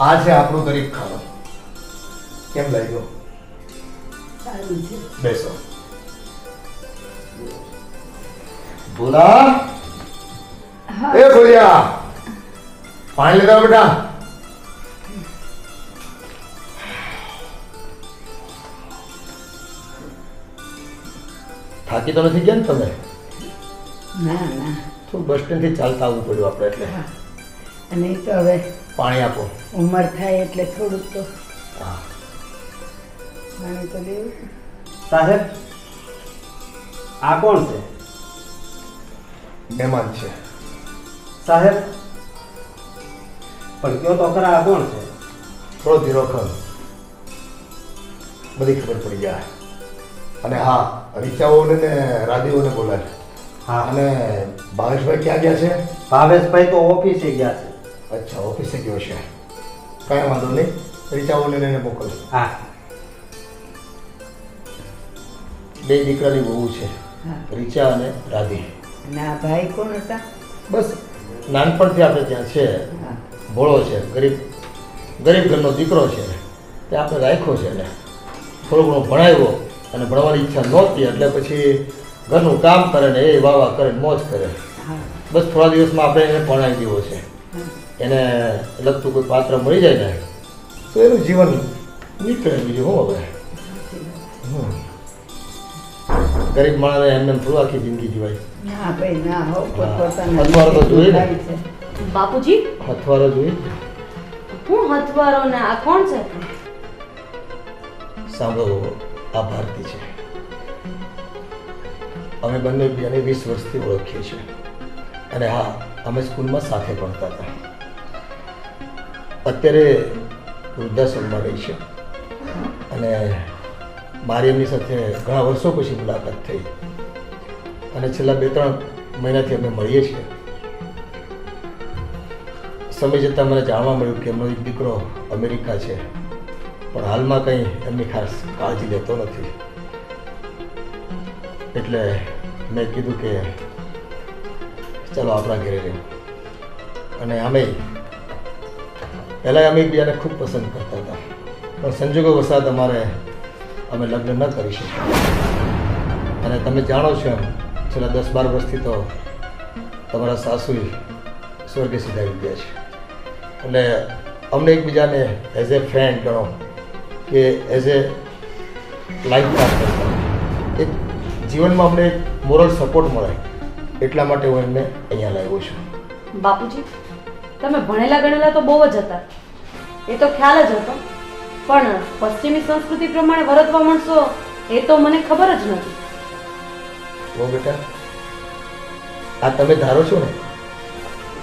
આ છે આપણું ગરીબ ખાનું. કેમ લાગ્યો? સારું છે. બેસો. ભોલા, હા. એ ભોલિયા, પાણી લેતા આવ બેટા. થાકી તો નથી ગયા ને તમે? ના ના. થોડું બસ સ્ટેન્ડ થી ચાલતા આવવું પડ્યું આપણે એટલે. હા. અને એ તો હવે પાણી આપો. ઉંમર થાય એટલે થોડુંક તો હા. પાણી તો લેવું. સાહેબ, આ કોણ છે? મહેમાન છે. સાહેબ, પણ કયો તો ખરા, આ કોણ છે? થોડો ધીરો કર, બધી ખબર પડી જાય. અને હા, રીચાઓને ને રાધીઓને બોલાય. હા. અને ભાવેશભાઈ ક્યાં ગયા છે? ભાવેશભાઈ તો ઓફિસે ગયા છે. અચ્છા, ઓફિસે ગયો છે. કાંઈ વાંધો નહીં, રીચાઓને એને મોકલ. હા. બે દીકરાની વહુ છે, હા. રીચા અને રાધી. ના ભાઈ કોણ હતા? બસ નાનપણથી આપણે ત્યાં છે. હા. ભોળો છે, ગરીબ ઘરનો દીકરો છે. તે આપણે રાખ્યો છે એને થોડું ઘણું ભણાવ્યો અને ભણવાની ઈચ્છા નહોતી એટલે પછી ઘરનું કામ કરે ને એ વાવા કરે ને મોજ કરે. હા. બસ થોડા દિવસમાં આપણે એને ભણાવી દેવો છે. હા. એને લગતું કોઈ પાત્ર મળી જાય ને તો એનું જીવન નીકળે. બીજું શું હવે? ગરીબ માણસને એમને થોડું આખી જિંદગી જીવાય. ના ભાઈ ના હો. હથવારો તો જોઈએ ને. છે. બાપુજી, હથવારો જોઈએ. હું હથવારો ને આ કોણ છે? સાંભળો, આ ભારતી છે. અમે બંને એકબીજાને 20 વર્ષથી ઓળખીએ છીએ. અને હા, અમે સ્કૂલમાં સાથે ભણતા હતા. અત્યારે વૃદ્ધાશ્રમમાં રહી છે. અને મારી એમની સાથે ઘણા વર્ષો પછી મુલાકાત થઈ. અને છેલ્લા 2-3 મહિનાથી અમે મળીએ છીએ. સમય જતાં મને જાણવા મળ્યું કે એમનો એક દીકરો અમેરિકા છે, પણ હાલમાં કંઈ એમની ખાસ કાળજી લેતો નથી. એટલે મેં કીધું કે ચાલો આપણા ઘરે રહેવું. અને આમે પહેલાં અમે એકબીજાને ખૂબ પસંદ કરતા હતા, પણ સંજોગો વસાત અમે લગ્ન ન કરી શક્યા. અને તમે જાણો છો એમ છેલ્લા 10-12 વર્ષથી તો તમારા સાસુએ સ્વર્ગે સિધાવી ગયા છે. એટલે અમને એકબીજાને એઝ એ ફ્રેન્ડ ગણો કે એઝ એ લાઈફ પાર્ટનર, એક જીવનમાં અમને એક મોરલ સપોર્ટ મળે એટલા માટે હું એમને અહીંયા લાવ્યો છું. બાપુજી, તમે ભણેલા ગણેલા તો બહુ જ હતા, એ તો ખ્યાલ જ હતો, પણ પશ્ચિમી સંસ્કૃતિ પ્રમાણે વર્તવા માંડશો એ તો મને ખબર જ નથી. બહુ બેટા, આ તમે ધારો છો ને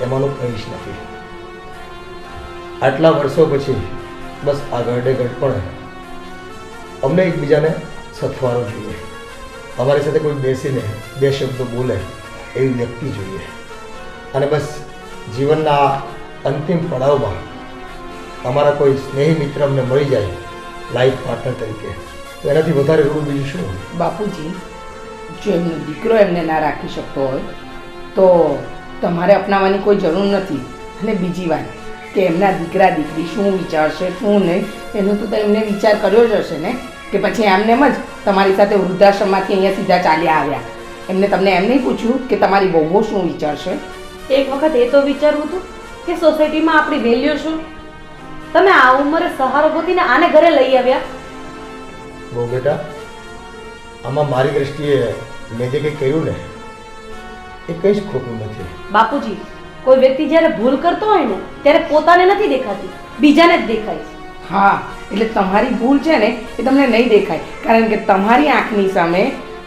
એમાંનું કંઈ જ નથી. આટલા વર્ષો પછી બસ આ ગરડે ગડપણ અમને એકબીજાને સથવારો જોઈએ. અમારી સાથે કોઈ બેસીને 2 શબ્દો બોલે એવી વ્યક્તિ જોઈએ. અને બસ જીવનના અંતિમ પડાવમાં અમારા કોઈ સ્નેહી મિત્ર અમને મળી જાય લાઈફ પાર્ટનર તરીકે, તો એનાથી વધારે રૂડું બીજું શું હોય? બાપુજી, જો એમનો દીકરો એમને ના રાખી શકતો હોય તો તમારે અપનાવવાની કોઈ જરૂર નથી. અને બીજી વાત કે એમના દીકરા દીકરી શું વિચારશે શું નહીં એનો તો એમને વિચાર કર્યો જ હશે ને, કે પછી એમને જ તમારી સાથે વૃદ્ધાશ્રમમાંથી અહીંયા સીધા ચાલ્યા આવ્યા. એમને તમને એમ નહીં પૂછ્યું કે તમારી વહુઓ શું વિચારશે? એક વખત એ તો વિચારવું હતું કે સોસાયટીમાં આપણી વેલ્યુ શું. તમે આ ઉંમરે સહારો ગોતીને આને ઘરે લઈ આવ્યા. બહુ બેટા, આમાં મારી દ્રષ્ટિએ મેં જે કંઈ કર્યું ને એ કંઈ જ ખોટું નથી. બાપુજી, કોઈ વ્યક્તિ જ્યારે ભૂલ કરતો હોય ને ત્યારે પોતાને નથી દેખાતી, બીજાને જ દેખાય છે. હા, એટલે તમારી ભૂલ છે ને એ તમને નહીં દેખાય, કારણ કે તમારી આંખની સામે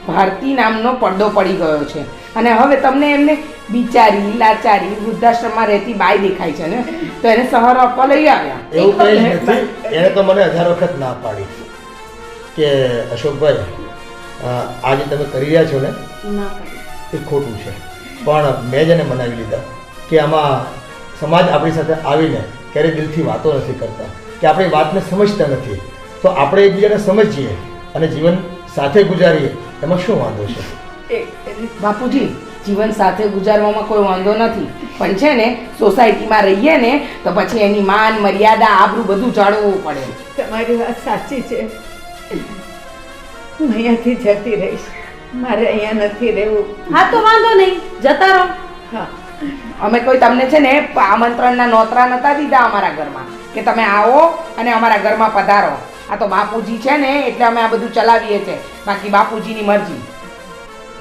ભારતી નામનો પડદો પડી ગયો છે. અને હવે તમને એમને બિચારી લાચારી વૃદ્ધાશ્રમમાં રહેતી બાઈ દેખાય છે ને, તો એને સહારો આપવા લઈ આવ્યા. એવું કંઈ જ નથી. એણે તો મને 1000 વખત ના પાડી કે અશોકભાઈ, આ જે તમે કરી રહ્યા છો ને ના પાડી. એ ખોટું છે. પણ મેં જ એને મનાવી લીધા કે આમાં સમાજ આપણી સાથે આવીને ક્યારેય દિલથી વાતો નથી કરતા, કે આપણી વાતને સમજતા નથી. તો આપણે એકબીજાને સમજીએ અને જીવન સાથે ગુજારીએ, એમાં શું વાંધો છે? બાપુજી, જીવન સાથે ગુજારવામાં કોઈ વાંધો નથી, પણ છે ને સોસાયટીમાં રહીએ ને તો પછી એની માન મર્યાદા આબરૂ બધું જાળવવું પડે. તમારી વાત સાચી છે. હું અહીંયાથી જતી રહીશ. મારે અહીંયા નથી રહેવું. હા તો વાંધો નહીં, જતા રહો. હા, અમે કોઈ તમને છે ને આમંત્રણના નોતરા નતા દીધા અમારા ઘરમાં કે તમે આવો અને અમારા ઘરમાં પધારો. આ તો બાપુજી છે ને એટલે અમે આ બધું ચલાવીએ છીએ, બાકી બાપુજીની મરજી.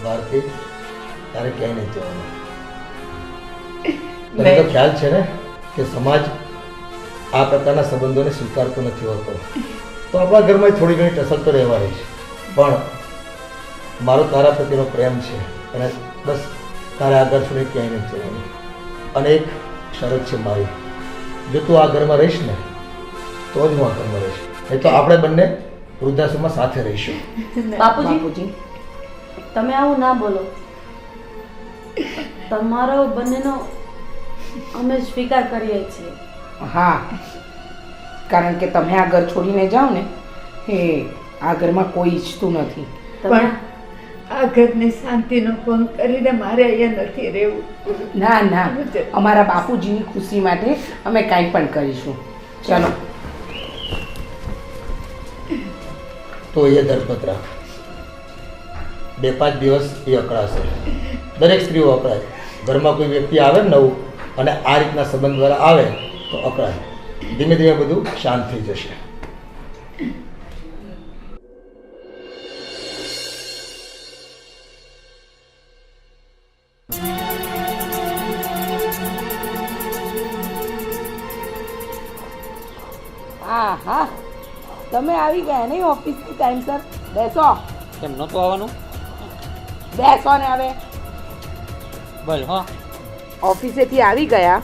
ભારતી, તારે ક્યાંય નહીં જવાનું. તને તો ખ્યાલ છે ને કે સમાજ આ પ્રકારના સંબંધોને સ્વીકારતો નથી હોતો. તો આપણા ઘરમાં થોડી ઘણી ટસલ તો રહેવાની છે, પણ મારો તારા પ્રત્યેનો પ્રેમ છે અને બસ તારે આગળ છોડી ક્યાંય નથી જવાનું. અને એક શરત છે મારી, જો તું આ ઘરમાં રહીશ ને તો જ હું આ ઘરમાં રહીશ, એ તો આપણે બંને વૃદ્ધાશ્રમમાં સાથે રહીશું. બાપુજી, તમે આવું ના બોલો. તમારો બંનેનો અમે સ્વીકાર કરીએ છીએ. હા, કારણ કે તમે આ ઘર છોડીને જાઓ ને એ આ ઘરમાં કોઈ ઈચ્છતું નથી. પણ આ ઘરની શાંતિનો ભંગ કરીને મારે અહીંયા નથી રહેવું. ના ના, અમારા બાપુજીની ખુશી માટે અમે કાંઈ પણ કરીશું. ચાલો. તો એ ધરપત રાખ. 2-5 દિવસ એ અકળાશે. દરેક સ્ત્રીઓ અકળાય. ઘરમાં કોઈ વ્યક્તિ આવે ને નવું અને આ રીતના સંબંધ દ્વારા આવે તો અકળાય. ધીમે ધીમે બધું શાંત થઈ જશે. હા હા, તમે આવી ગયા નહીં ઓફિસથી ટાઈમસર. બેસો. કેમ નહોતું આવવાનું? બેસો ને હવે. બોલ. હા, ઓફિસેથી આવી ગયા.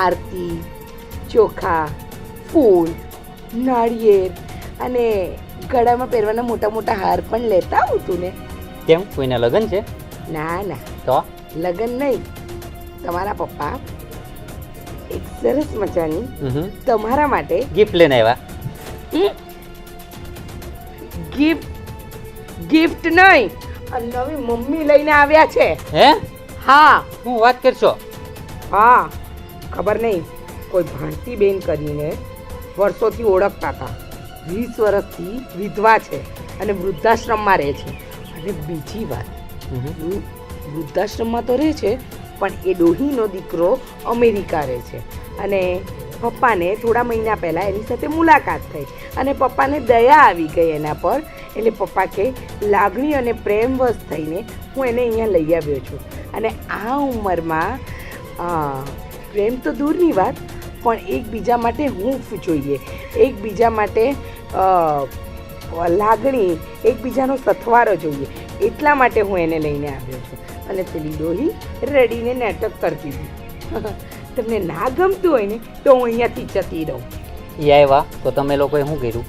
આરતી, ચોખા, ફૂલ, નાળિયેર અને ગળામાં પહેરવાના મોટા મોટા હાર પણ લેતા આવું તું ને. કેમ કોઈના લગ્ન છે? ના ના, તો લગ્ન નહીં. તમારા પપ્પા એક સરસ મજાની તમારા માટે ગિફ્ટ લઈને આવ્યા. ગિફ્ટ નહીં, આ નવી મમ્મી લઈને આવ્યા છે. હે? હા હું વાત કરશો? હા, ખબર નહીં, કોઈ ભાંતિબેન કરીને વર્ષોથી ઓળખતા હતા. 20 વર્ષથી વિધવા છે અને વૃદ્ધાશ્રમમાં રહે છે. અને બીજી વાત, વૃદ્ધાશ્રમમાં તો રહે છે પણ એ ડોહીનો દીકરો અમેરિકા રહે છે. અને પપ્પાને થોડા મહિના પહેલાં એની સાથે મુલાકાત થઈ અને પપ્પાને દયા આવી ગઈ એના પર. એટલે પપ્પા કે લાગણી અને પ્રેમવશ થઈને હું એને અહીંયા લઈ આવ્યો છું. અને આ ઉંમરમાં પ્રેમ તો દૂરની વાત, પણ એકબીજા માટે હૂંફ જોઈએ, એકબીજા માટે લાગણી, એકબીજાનો સથવારો જોઈએ. એટલા માટે હું એને લઈને આવ્યો છું. અને પેલી ડોહી રડીને નાટક કરતી હતી. તમને ના ગમતું હોય ને તો હું અહીંયાથી જતી રહું. એ આવ્યા તો તમે લોકોએ શું કર્યું?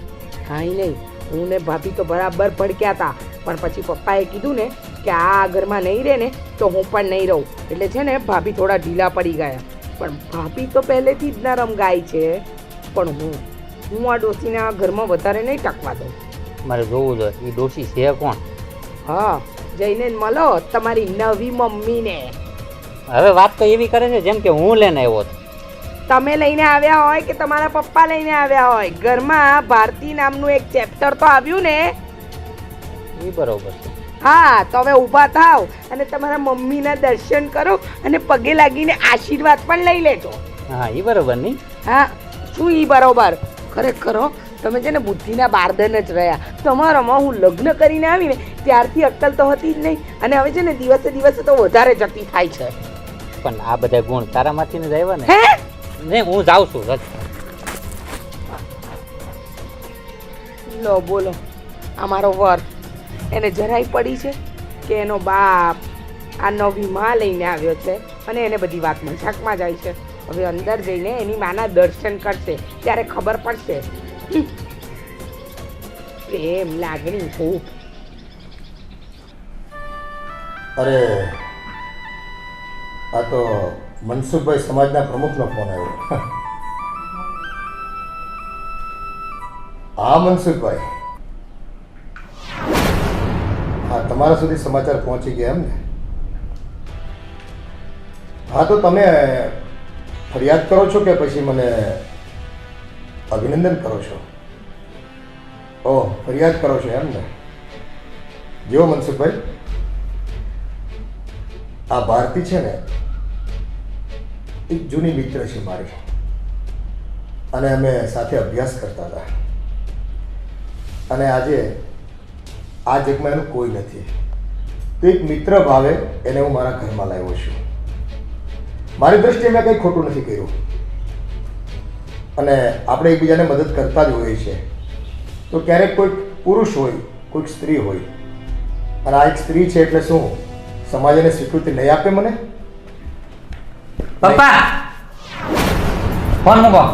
કાંઈ નહીં, હું ને ભાભી તો બરાબર ભડક્યા હતા, પણ પછી પપ્પાએ કીધું ને કે આ ઘરમાં નહીં રહે ને તો હું પણ નહીં રહું. એટલે છે ને ભાભી થોડા ઢીલા પડી ગયા. પણ ભાભી તો પહેલેથી જ નરમ ગાય છે, પણ હું આ ડોશીને આ ઘરમાં વધારે નહીં ટકવા દઉં. મારે જોવું જોઈએ એ ડોશી છે કોણ. હા, જઈને મળો તમારી નવી મમ્મીને. હવે વાત તો એવી કરે છે જેમ કે હું લઈને આવ્યો હતો. તમે લઈને આવ્યા હોય કે તમારા પપ્પા લઈને આવ્યા હોય, ઘરમાં ભારતી નામનું એક ચેપ્ટર તો આવ્યું ને. એ બરોબર છે. હા, તો હવે ઊભા થાવ અને તમારા મમ્મીના દર્શન કરો અને પગે લાગીને આશીર્વાદ પણ લઈ લેજો. હા, એ બરોબર નહીં. હા, શું એ બરોબર? ખરેખર તમે છે ને બુદ્ધિના બારદન જ રહ્યા. તમારામાં હું લગ્ન કરીને આવીને ત્યારથી અક્કલ તો હતી જ નહીં, અને હવે છે ને દિવસે દિવસે તો વધારે જતી થાય છે. પણ આ બધા ગુણ તારામાંથી જ આવ્યા ને. હે? નહીં, હું જાઉં છું. લો બોલો, આ મારો વર, એને જરાય પડી છે કે એનો બાપ આ નવી માં લઈને આવ્યો છે અને એને બધી વાત મજાકમાં જાય છે. હવે અંદર જઈને એની માના દર્શન કરશે ત્યારે ખબર પડશે. પ્રેમ, લાગણી, હૂંફ. અરે આ તો મનસુખભાઈ સમાજના પ્રમુખનો ફોન આવ્યો. હા મનસુખભાઈ, હા તમારા સુધી સમાચાર પહોંચી ગયા એમ ને? હા, તો તમે ફરિયાદ કરો છો કે પછી મને અભિનંદન કરો છો? ઓહ, ફરિયાદ કરો છો એમ ને? જેવો મનસુખભાઈ, આ ભારતી છે ને એક જૂની મિત્ર છે મારી, અને અમે સાથે અભ્યાસ કરતા હતા. અને આજે આ જગમાં એનું કોઈ નથી, તો એક મિત્ર ભાવે એને હું મારા ઘરમાં લાવ્યો છું. મારી દ્રષ્ટિએ મેં કંઈ ખોટું નથી કર્યું, અને આપણે એકબીજાને મદદ કરતા જ હોઈએ છીએ. તો ક્યારેક કોઈક પુરુષ હોય, કોઈક સ્ત્રી હોય, અને આ એક સ્ત્રી છે એટલે શું સમાજ એને સ્વીકૃતિ નહીં આપે મને? પપ્પા ફોન મૂકો,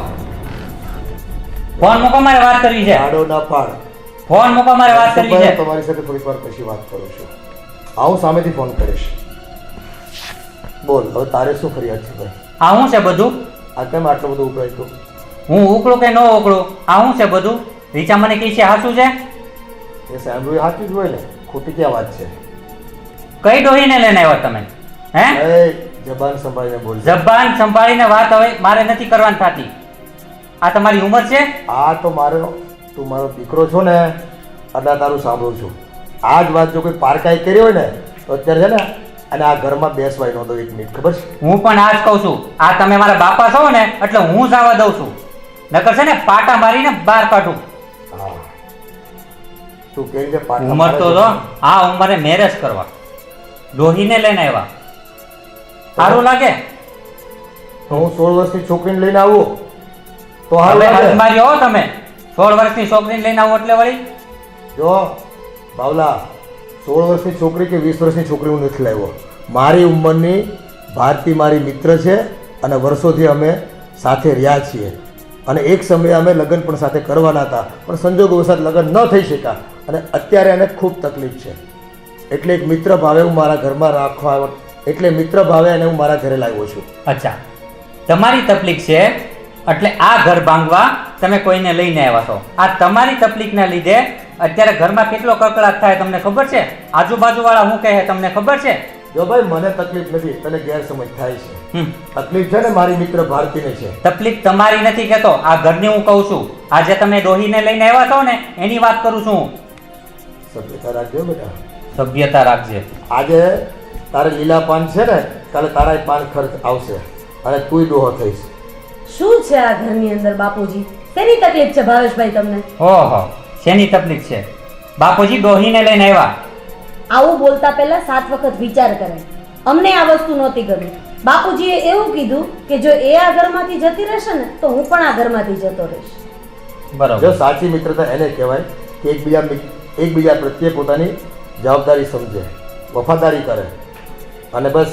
ફોન મૂકો, મારે વાત કરવી છે. આડો ના પાડ. ફોન મૂકો, મારે વાત કરવી છે. તમારી સાથે થોડીક વાર પછી વાત કરું છું. હું સામેથી ફોન કરીશ. બોલ, હવે તારે શું ફરિયાદ છે ભાઈ? આ શું છે બધું? આ કેમ આટલું બધું ઉભરાય તું? હું ઉકળું કે ન ઉકળું? આ શું છે બધું? રીચા મને કહે છે સાચું છે? એ સાંભળ્યું સાચું જ હોય ને, ખોટી ક્યાં વાત છે? કઈ ડોહીને લઈને આવ્યા તમે? હે? એ જબાન સંભાળીને બોલ. જબાન સંભાળીને વાત હવે મારે નથી કરવાની થતી. આ તમારી ઉંમર છે? આ તો તું મારો દીકરો છો ને, એટલે તારું સાંભળું છું. આ જ વાત જો કોઈ પારકાઈ કરી હોય ને તો અત્યારે છે ને, અને આ ઘરમાં બેસવાય નહોતો એક મિનિટ, ખબર છે? હું પણ આ જ કહું છું. આ તમે મારા બાપા છો ને એટલે હું જવા દઉં છું, નકર છે ને પાટા મારીને બહાર કાઢું. હા, તું કેવી રીતે પાટા ઉંમર તો જો આ ઉંમરે મેરેજ કરવા ડોહીને લઈને આવ્યા, સારું લાગે? તો હું 16 વર્ષની છોકરીને લઈને આવું તો હવે હાલ હદ મારી હો તમે. 16 વર્ષની છોકરીને લઈને આવો એટલે વળી જો બાવલા, 16 વર્ષની છોકરી કે 20 વર્ષની છોકરી હું નથી લાવ્યો. મારી ઉંમરની ભારતી મારી મિત્ર છે, અને વર્ષોથી અમે સાથે રહ્યા છીએ, અને એક સમયે અમે લગ્ન પણ સાથે કરવાના હતા, પણ સંજોગોવશાત લગ્ન ન થઈ શક્યા, અને અત્યારે એને ખૂબ તકલીફ છે. એટલે એક મિત્ર ભાવે હું મારા ઘરમાં રાખવા, એટલે મિત્ર ભાવે એને હું મારા ઘરે લાવ્યો છું. અચ્છા, તમારી તકલીફ છે એટલે આ ઘર ભાંગવા તમે કોઈને લઈને આવ્યા છો. આ તમારી તકલીફના લીધે અત્યારે ઘરમાં કેટલો કકળાટ થાય તમને ખબર છે? આજુબાજુવાળા શું કહે તમને ખબર છે? જો ભાઈ, મને તકલીફ નથી, તને ગેરસમજ થાય છે. હમ. તકલીફ છે ને મારી મિત્ર ભારતીને છે. તકલીફ તમારી નથી કહેતો, આ ઘરની હું કહું છું. આજે તમે ડોહીને લઈને આવ્યા છો ને એની વાત કરું છું. સભ્યતા રાખજો બેટા, સભ્યતા રાખજે. આજે તારે લીલા પાન છે ને, કાલે તારા પાન ખર્ચ આવશે, અને તુંય ડોહો થઈશ. શું છે આ ઘરની અંદર બાપુજી? શેની તકલીફ છે ભાવેશભાઈ તમને? ઓહો, શેની તકલીફ છે? બાપુજી ડોહીને લઈને આવ્યા. આવું બોલતા પહેલા 7 વખત વિચાર કરે. અમને આ વસ્તુ નહોતી ગમી. બાપુજીએ એવું કીધું કે જો એ આ ઘરમાંથી જતી રહેશે ને તો હું પણ આ ઘરમાંથી જતો રહીશ. બરોબર. જો સાચી મિત્રતા એને કહેવાય કે એકબીજા પ્રત્યે પોતાની જવાબદારી સમજે, વફાદારી કરે, અને બસ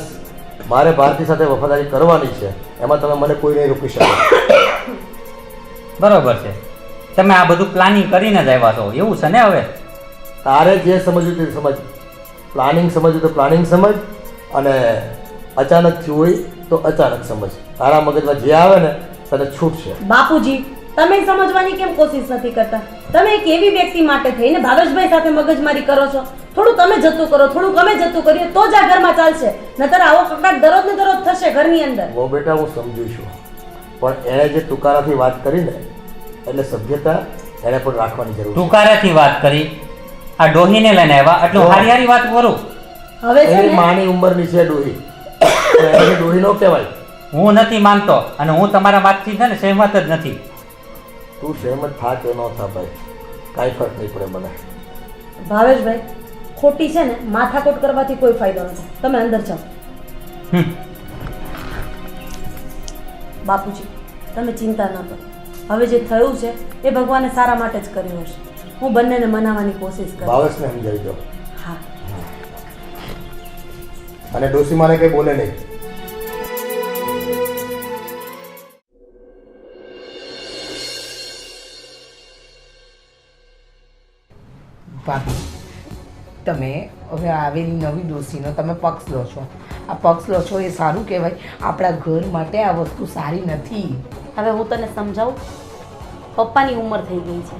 મારે ભારતી સાથે વફાદારી કરવાની છે, એમાં તમે મને કોઈ નહીં રોકી શકો. બરોબર છે. તમે આ બધું પ્લાનિંગ કરીને જ આવ્યા છો એવું છે ને? હવે તારે જે સમજવું તે સમજ, પ્લાનિંગ સમજવું તો પ્લાનિંગ સમજ, અને અચાનક થયું હોય તો અચાનક સમજ. તારા મગજમાં જે આવે ને તને છૂટ છે. બાપુજી, તમે સમજવાની કેમ કોશિશ નથી કરતા? તમે એક એવી વ્યક્તિ માટે થઈને ભાવેશભાઈ સાથે મગજમારી કરો છો. થોડું તમે જતું કરો, થોડુંક અમે જતું કરીએ તો જ આ ઘરમાં ચાલશે, નતર આવો કકડાટ દરરોજ ને દરરોજ થશે ઘરની અંદર. બહુ બેટા, હું સમજુ છું, પણ એણે જે તુકારાથી વાત કરી ને, એટલે સભ્યતા એને પણ રાખવાની જરૂર છે. તુકારેથી વાત કરી, આ ડોહીને લઈને આવ્યા એટલે હું હારી હારી વાત કરું. હવે છે એની ને, માની ઉંમરની છે ડોહી, એને ડોહી નો કહેવાય. હું નથી માનતો, અને હું તમારા વાતથી છે ને સહેમત જ નથી. તું સહેમત થા કે ન થા ભાઈ, કાંઈ ફરક નહીં પડે મને. ભાવેશભાઈ, ખોટી છે ને માથાકૂટ કરવાથી કોઈ ફાયદો નથી. તમે અંદર જાઓ. હમ. બાપુજી, તમે ચિંતા ન કરો. હવે જે થયું છે એ ભગવાને સારા માટે જ કર્યું હશે. હું બંનેને મનાવવાની કોશિશ કરીશ. ભાવેશને સમજાવી દો, હા. અને ડોશીમાને કંઈ બોલે નહીં. ભાભી, તમે હવે આવેલી નવી ડોસીનો તમે પક્ષ લો છો. આ પક્ષ લો છો એ સારું કહેવાય. આપણા ઘર માટે આ વસ્તુ સારી નથી. હવે હું તને સમજાવું. પપ્પાની ઉંમર થઈ ગઈ છે,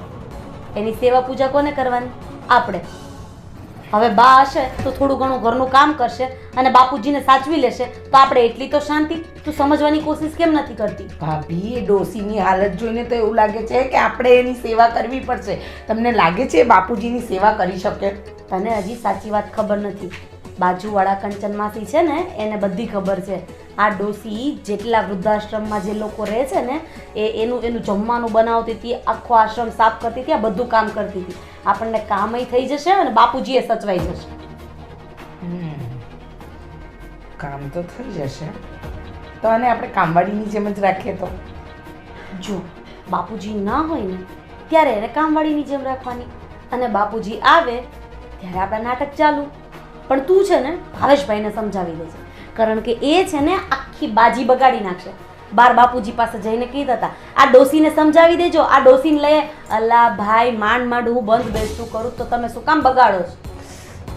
એની સેવા પૂજા કોને કરવાની? આપણે. હવે બા હશે તો થોડું ઘણું ઘરનું કામ કરશે અને બાપુજીને સાચવી લેશે તો આપણે એટલી તો શાંતિ. તું સમજવાની કોશિશ કેમ નથી કરતી? ભાભી એ ડોસીની હાલત જોઈને તો એવું લાગે છે કે આપણે એની સેવા કરવી પડશે. તમને લાગે છે એ બાપુજીની સેવા કરી શકે? તને હજી સાચી વાત ખબર નથી. બાજુવાળા કંચન માસી છે ને એને બધી ખબર છે. આ ડોસી જેટલા વૃદ્ધાશ્રમમાં જે લોકો રહે છે ને એનું જમવાનું બનાવતી હતી, આખો આશ્રમ સાફ કરતી હતી, આ બધું કામ કરતી હતી. આપણને કામય થઈ જશે અને બાપુજીએ સચવાઈ જશે. કામ તો થઈ જશે તો અને આપણે કામવાળીની જેમ જ રાખીએ તો? જો બાપુજી ના હોય ને ત્યારે એને કામવાળીની જેમ રાખવાની અને બાપુજી આવે ત્યારે આપણા નાટક ચાલુ. પણ તું છે ને ભાવેશભાઈને સમજાવી દેજે, કારણ કે એ છે ને આખી બાજી બગાડી નાખશે. બાર બાપુજી પાસે જઈને કીધા હતા આ ડોસીને સમજાવી દેજો, આ ડોસીને લઈ અલ્લા ભાઈ માંડ માંડ હું બંધ બેસતું કરું તો તમે શું કામ બગાડો છો?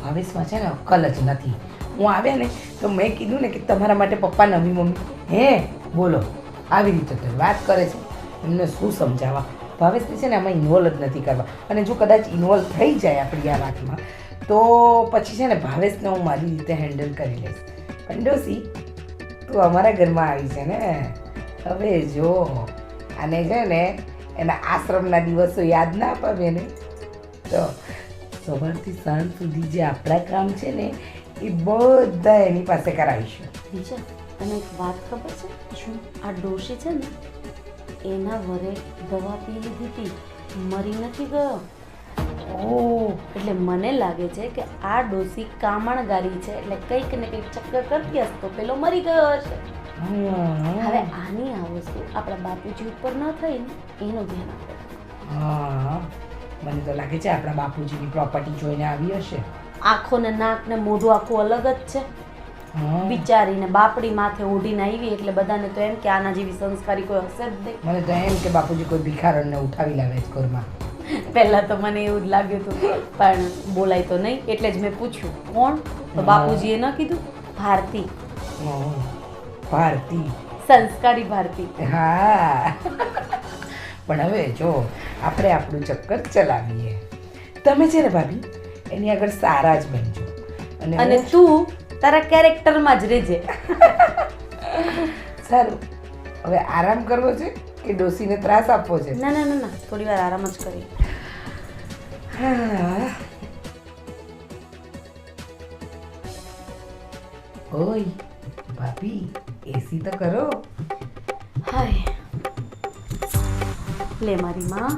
ભાવેશમાં છે ને અક્કલ જ નથી. હું આવે ને તો મેં કીધું ને કે તમારા માટે પપ્પા નવી મમ્મી. હે બોલો આવી રીતે તો વાત કરે છે, એમને શું સમજાવવા? ભાવેશને છે ને આમાં ઇન્વોલ્વ જ નથી કરવા. અને જો કદાચ ઇન્વોલ્વ થઈ જાય આપણી આ વાતમાં તો પછી છે ને ભાવેશને હું મારી રીતે હેન્ડલ કરી લઈશ. પણ ડોસી તું અમારા ઘરમાં આવી છે ને, હવે જો આને છે ને એના આશ્રમના દિવસો યાદ ના અપાવે ને તો સવારથી સાંજ સુધી જે આપણા કામ છે ને એ બધા એની પાસે કરાવીશું. બીજા તને એક વાત ખબર છે? શું? આ ડોશી છે ને એના વરે દવા પી લીધી હતી, મરી નથી ગયો. ઓહ એટલે મને લાગે છે કે આ ડોસી કામણગારી છે, એટલે કંઈક ને કંઈક ચક્કર કરતી હશે તો પેલો મરી ગયો હશે. હવે આની આ વસ્તુ આપણા બાપુજી ઉપર ન થઈ ને એનું ધ્યાન આપે. હા મને તો લાગે છે આપણા બાપુજીની પ્રોપર્ટી જોઈને આવી હશે. આંખો ને નાક ને મોઢું આખું અલગ જ છે. બિચારીને બાપડી માથે ઓઢીને આવી એટલે બધાને તો એમ કે આના જેવી સંસ્કારી કોઈ હશે જ નહીં. મને તો એમ કે બાપુજી કોઈ ભિખારણને ઉઠાવી લાવે છે ઘરમાં. પહેલા તો મને એવું જ લાગ્યું હતું પણ બોલાય તો નહીં એટલે જ મેં પૂછ્યું કોણ, તો બાપુજીએ ન કીધું ભારતી. ભારતી સંસ્કારી ભારતી. હા પણ હવે જો આપણે આપણું ચક્કર ચલાવીએ. તમે છે ને ભાભી એની આગળ સારા જ બનજો અને તું તારા કેરેક્ટરમાં જ રહેજે. સારું હવે આરામ કરવો છે કે ડોસીને ત્રાસ આપવો છે? ના ના ના ના થોડી વાર આરામ જ કરી. હા ઓય ભાભી એસી તો કરો. હાય લે મારી માં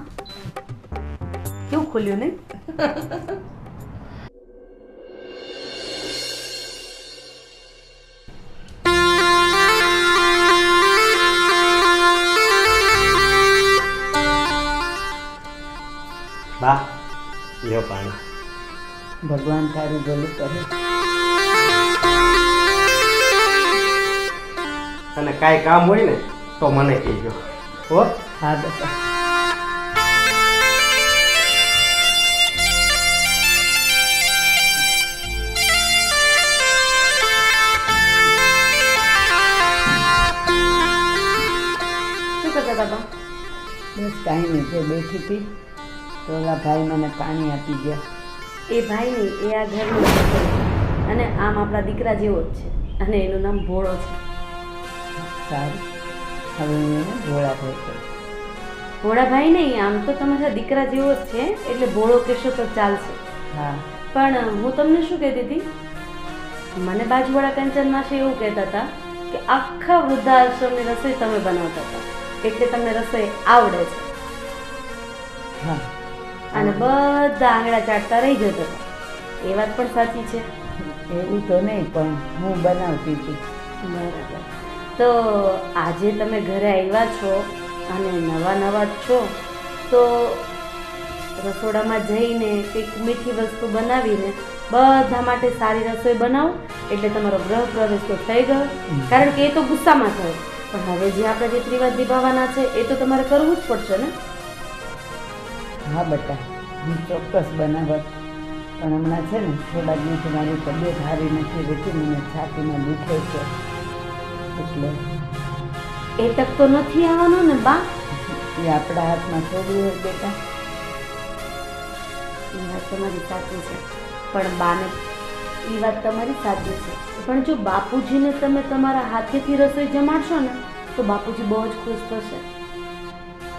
કેવું ખુલ્યું ને. બા લ્યો પાણી. ભગવાન તારું ભલું કરે. અને કાંઈ કામ હોય ને તો મને કહેજો હો. હા બેટા. શું કરતા હતા બા? બસ કાંઈ નહીં, જો બેઠી હતી તો ઓલા ભાઈ મને પાણી આપી ગયા. એ ભાઈ નહીં, એ આ ઘરનો દીકરો છે અને આમ આપણા દીકરા જેવો જ છે અને એનું નામ ભોળો છે. સારું, હવે હું એને ભોળાભાઈ કહું. ભોળાભાઈ નહીં, આમ તો તમારા દીકરા જેવો જ છે એટલે ભોળો કહેશો તો ચાલશે. હા પણ હું તમને શું કહેતી હતી, મને બાજુવાળા કંચન માસી એવું કહેતા હતા કે આખા વૃદ્ધાશ્રમની રસોઈ તમે બનાવતા હતા એટલે તમને રસોઈ આવડે છે હા અને બધા આંગળા ચાટતા રહી જતા હતા. એ વાત પણ સાચી છે. એવું તો નહીં પણ હું બનાવતી હતી. બરાબર. તો આજે તમે ઘરે આવ્યા છો અને નવા નવા જ છો તો રસોડામાં જઈને કંઈક મીઠી વસ્તુ બનાવીને બધા માટે સારી રસોઈ બનાવો એટલે તમારો ગ્રહ પ્રવેશ તો થઈ ગયો. કારણ કે એ તો ગુસ્સામાં થયો પણ હવે જે આપણે રીત રિવાજ નિભાવવાના છે એ તો તમારે કરવું જ પડશે ને. હા બેટા, હું ચોક્કસ બનાવત, પણ હમણાં છે ને થોડા દિવસથી મારી તબિયત સારી નથી રહેતી, મને છાતીમાં દુખે છે એટલે એ તક તો નથી આવવાનો ને બા. એ આપણા હાથમાં થોડું હોય બેટા. એ વાત તમારી સાચી છે પણ બાને એ વાત તમારી સાચી છે, પણ જો બાપુજીને તમે તમારા હાથેથી રસોઈ જમાડશો ને તો બાપુજી બહુ જ ખુશ થશે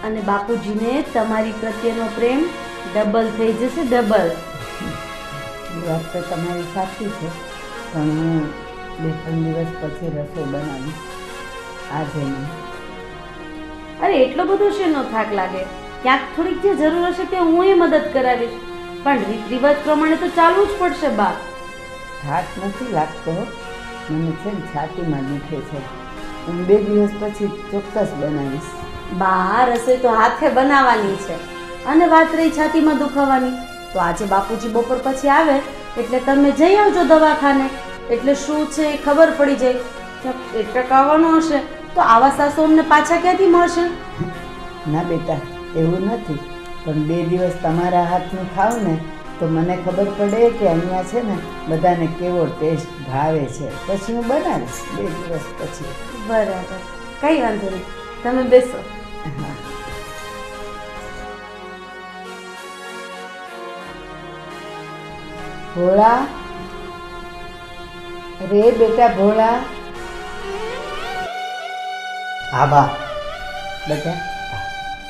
અને બાપુજીને તમારી પ્રત્યેનો પ્રેમ ડબલ થઈ જશે, ડબલ. એ વાત તો તમારી સાચી છે, પણ હું 2-3 દિવસ પછી રસોઈ બનાવીશ, આજે નહીં. અરે એટલો બધો શેનો થાક લાગે? ક્યાંક થોડીક જે જરૂર હશે તે હું એ મદદ કરાવીશ, પણ રીત રિવાજ પ્રમાણે તો ચાલવું જ પડશે બા. થાક નથી લાગતો, મને છે ને છાતીમાં દુખે છે. હું 2 દિવસ પછી ચોક્કસ બનાવીશ. બા રસોઈ તો હાથે બનાવવાની છે અને વાત રહી છાતીમાં દુખાવાની, તો આજે બાપુજી બપોર પછી આવે એટલે તમે જઈ આવજો દવાખાને, એટલે શું છે એ ખબર પડી જાય. એટલે આવવાનું હશે તો આવા સાસુ અમને પાછા ક્યાંથી મળશે? ના બેટા, એવું નથી, પણ 2 દિવસ તમારા હાથનું ખાવ ને તો મને ખબર પડે કે અહીંયા છે ને બધાને કેવો ટેસ્ટ ભાવે છે, પછી હું બનાવીશ 2 દિવસ પછી. બરાબર, કઈ વાંધો નહીં, તમે બેસો. હા. ભોળા, રે બેટા ભોળા. હા બા. બેટા,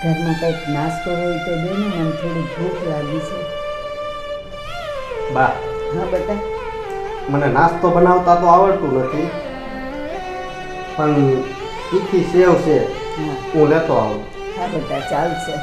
ઘરમાં કંઈક નાસ્તો હોય તો દે ને, મને થોડી ભૂખ લાગી છે. બા, હા બેટા. મને નાસ્તો બનાવતા તો આવડતું નથી, પણ તીખી સેવ છે, હા હું લેતો આવું. હા બેટા, ચાલશે.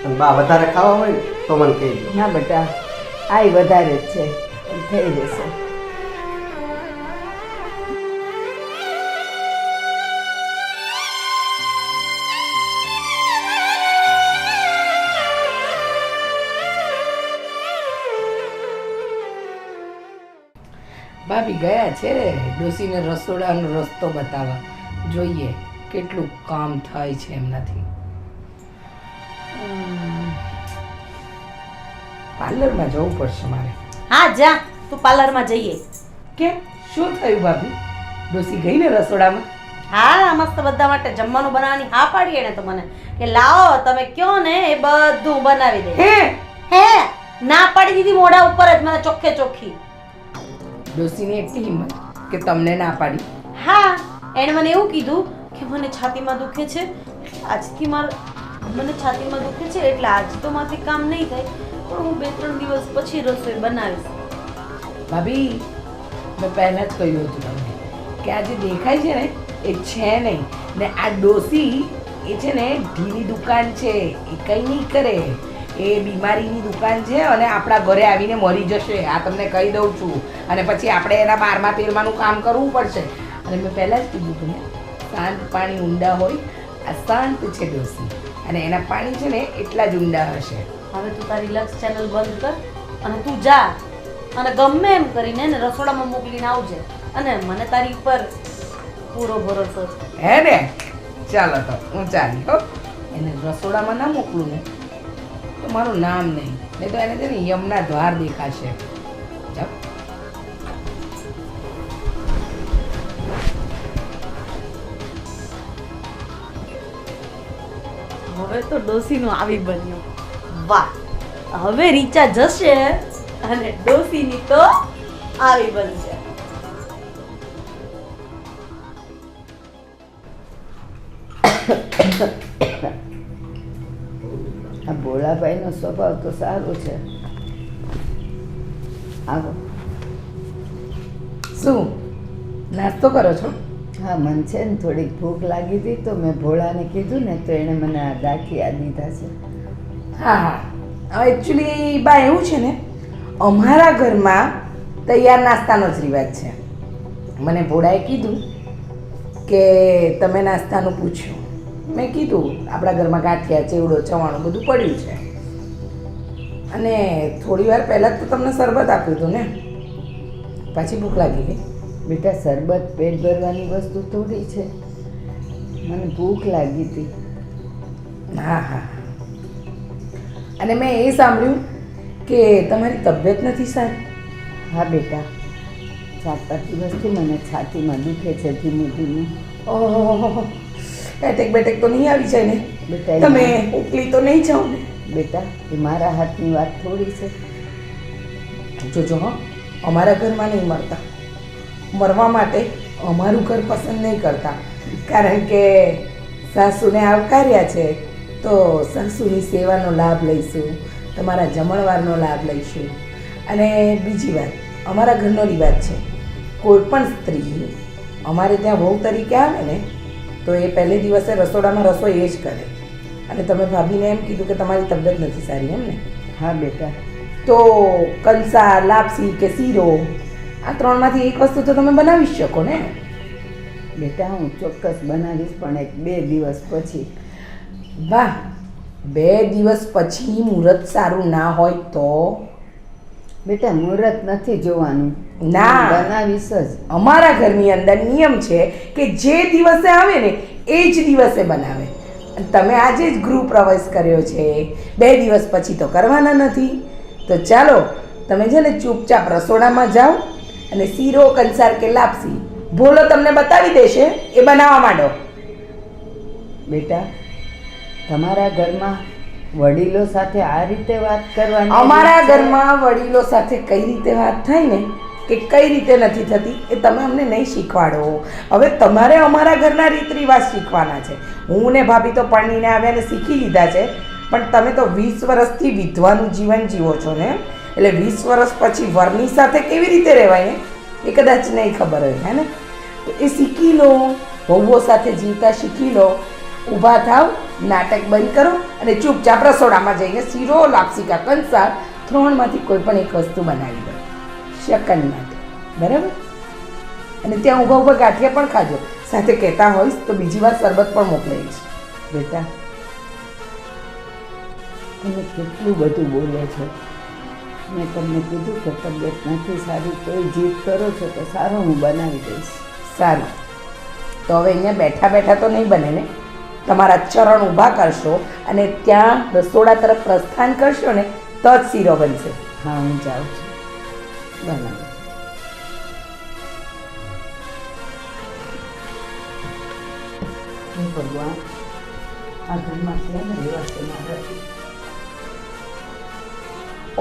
અને બા વધારે ખાવા હોય ને તો મને કહી દો. ના બેટા, આ વધારે જ છે, પણ થઈ જશે. ભાભી ગયા છે ડોસીને રસોડાનો રસ્તો બતાવવા, જોઈએ કેટલું કામ થાય છે એમનાથી. પાર્લરમાં જવું પડશે મારે. હા જા, તું પાર્લરમાં જઈએ. કેમ, શું થયું ભાભી? ડોસી ગઈ ને રસોડામાં? હા, મસ્ત બધા માટે જમવાનું બનાવવાની હા પાડી એને તો મને કે લાવો તમે કયો ને એ બધું બનાવી દે. હે ના પાડી દીધી મોઢા ઉપર જ, મને ચોખ્ખે ચોખ્ખી. ડોસીની એટલી હિંમત કે તમને ના પાડી. હા, એણે મને એવું કીધું કે મને છાતીમાં દુખે છે, આજથી મને છાતીમાં દુખે છે એટલે આજ તો મારાથી કામ નહીં થાય, પણ હું 2-3 દિવસ પછી રસોઈ બનાવીશ. ભાભી, મેં પહેલાં જ કહ્યું હતું તમને કે આ જે દેખાય છે ને એ છે નહીં, ને આ ડોસી એ છે ને ઢીલી દુકાન છે, એ કંઈ નહીં કરે, એ બીમારીની દુકાન છે અને આપણા ઘરે આવીને મરી જશે, આ તમને કહી દઉં છું. અને પછી આપણે એના 12માં 13માનું કામ કરવું પડશે. અને મેં પહેલાં જ કીધું હતું ને, શાંત પાણી ઊંડા હોય, આ શાંત છે ડોસી, અને એના પાણી છે ને એટલા જ ઊંડા હશે. હવે તું તારી લક્ષ ચેનલ બંધ કર અને તું જા અને ગમે એમ કરીને એને રસોડામાં મોકલીને આવજે, અને મને તારી ઉપર પૂરો ભરોસો છે. હે ને? ચાલો તો હું ચાલી હો. એને રસોડામાં ના મોકલું ને તો મારું નામ નહીં તો એને છે ને યમના દ્વાર દેખાશે. ચાલ. હવે તો ડોસીનું આવી બન્યું. વાહ, હવે રીચા જશે અને ડોસીની તો આવી બનશે. આ ભોળાભાઈનો સ્વભાવ તો સારો છે. આવો. શું નાસ્તો કરો છો? હા, મને છે ને થોડીક ભૂખ લાગી હતી તો મેં ભોળાને કીધું ને તો એણે મને આ ગાંઠિયા દીધા છે. હા હા, એકચ્યુઅલી બા એવું છે ને, અમારા ઘરમાં તૈયાર નાસ્તાનો જ રિવાજ છે. મને ભોળાએ કીધું કે તમે નાસ્તાનું પૂછ્યું, મેં કીધું આપણા ઘરમાં ગાંઠિયા, ચેવડો, ચવાણું બધું પડ્યું છે. અને થોડી વાર પહેલાં તો તમને શરબત આપ્યું હતું ને, પાછી ભૂખ લાગી ગઈ. બેટા, શરબત પેટ ભરવાની વસ્તુ થોડી છે, મને ભૂખ લાગી હતી. હા હા, અને મેં એ સાંભળ્યું કે તમારી તબિયત નથી સારી? હા બેટા, 4-5 દિવસથી મને છાતીમાં દુખે છે ધીમું ધીમું. ઓહો, એટેક બેટેક તો નહીં આવી જાય ને? બેટા તમે ઉકલી તો નહીં જાઓ ને? બેટા એ મારા હાથની વાત થોડી છે. જોજો હો, અમારા ઘરમાં નહીં મરતા. મરવા માટે અમારું ઘર પસંદ નહીં કરતા, કારણ કે સાસુને આવકાર્યા છે તો સાસુની સેવાનો લાભ લઈશું, તમારા જમણવારનો લાભ લઈશું. અને બીજી વાત, અમારા ઘરનો રિવાજ છે, કોઈ પણ સ્ત્રી અમારે ત્યાં વહુ તરીકે આવે ને તો એ પહેલે દિવસે રસોડામાં રસોઈ એ જ કરે. અને તમે ભાભીને એમ કીધું કે તમારી તબિયત નથી સારી, એમ ને? હા બેટા. તો કંસાર, લાપસી કે શીરો, આ 3માંથી એક વસ્તુ તો તમે બનાવી જ શકો ને? બેટા હું ચોક્કસ બનાવીશ, પણ 1-2 દિવસ પછી. વાહ, 2 દિવસ પછી મુહૂર્ત સારું ના હોય તો? બેટા મુહૂર્ત નથી જોવાનું, ના. બનાવીશ જ. અમારા ઘરની અંદર નિયમ છે કે જે દિવસે આવે ને એ જ દિવસે બનાવે. અને તમે આજે જ ગૃહ પ્રવેશ કર્યો છે, 2 દિવસ પછી તો કરવાના નથી. તો ચાલો તમે છે ને ચૂપચાપ રસોડામાં જાઓ અને શીરો, કંસાર કે લાપસી ભોલો તમને બતાવી દેશે, એ બનાવવા માંડો. બેટા તમારા ઘરમાં વડીલો સાથે આ રીતે વાત કરવાની? અમારા ઘરમાં વડીલો સાથે કઈ રીતે વાત થાય ને કે કઈ રીતે નથી થતી એ તમે અમને નહીં શીખવાડો. હવે તમારે અમારા ઘરના રીત રિવાજ શીખવાના છે. હું ને ભાભી તો પરણીને આવ્યા ને શીખી લીધા છે, પણ તમે તો 20 વર્ષથી વિધવાનું જીવન જીવો છો ને, એટલે 20 વર્ષ પછી વરની સાથે કેવી રીતે રહેવાય ને એ કદાચ નહીં ખબર હોય, હે ને? તો એ શીખી લો, વહુઓ સાથે જીવતા શીખી લો. ઊભા થાવ, નાટક બંધ કરો અને ચૂપચાપ રસોડામાં જઈને શીરો, લાપસી કા કંસાર 3માંથી કોઈ પણ એક વસ્તુ બનાવી દો શકન માટે, બરાબર? અને ત્યાં ઊભા ઊભા ગાંઠિયા પણ ખાજો. સાથે કહેતા હોઈશ તો બીજી વાર શરબત પણ મોકલાવીશ. બેટા તમે કેટલું બધું બોલો છો. મેં તમને કીધું કે તબિયત નથી સારી, તોય જીદ કરો છો તો સારું હું બનાવી દઈશ. સારું, તો હવે અહીંયા બેઠા બેઠા તો નહીં બને ને? તમારા ચરણ ઊભા કરશો અને ત્યાં રસોડા તરફ પ્રસ્થાન કરશો ને તો જ શીરો બનશે. હા હું જાઉં છું, બનાવું. હે ભગવાન, આ ઘરમાં કેમ રહેવાશે મારાથી?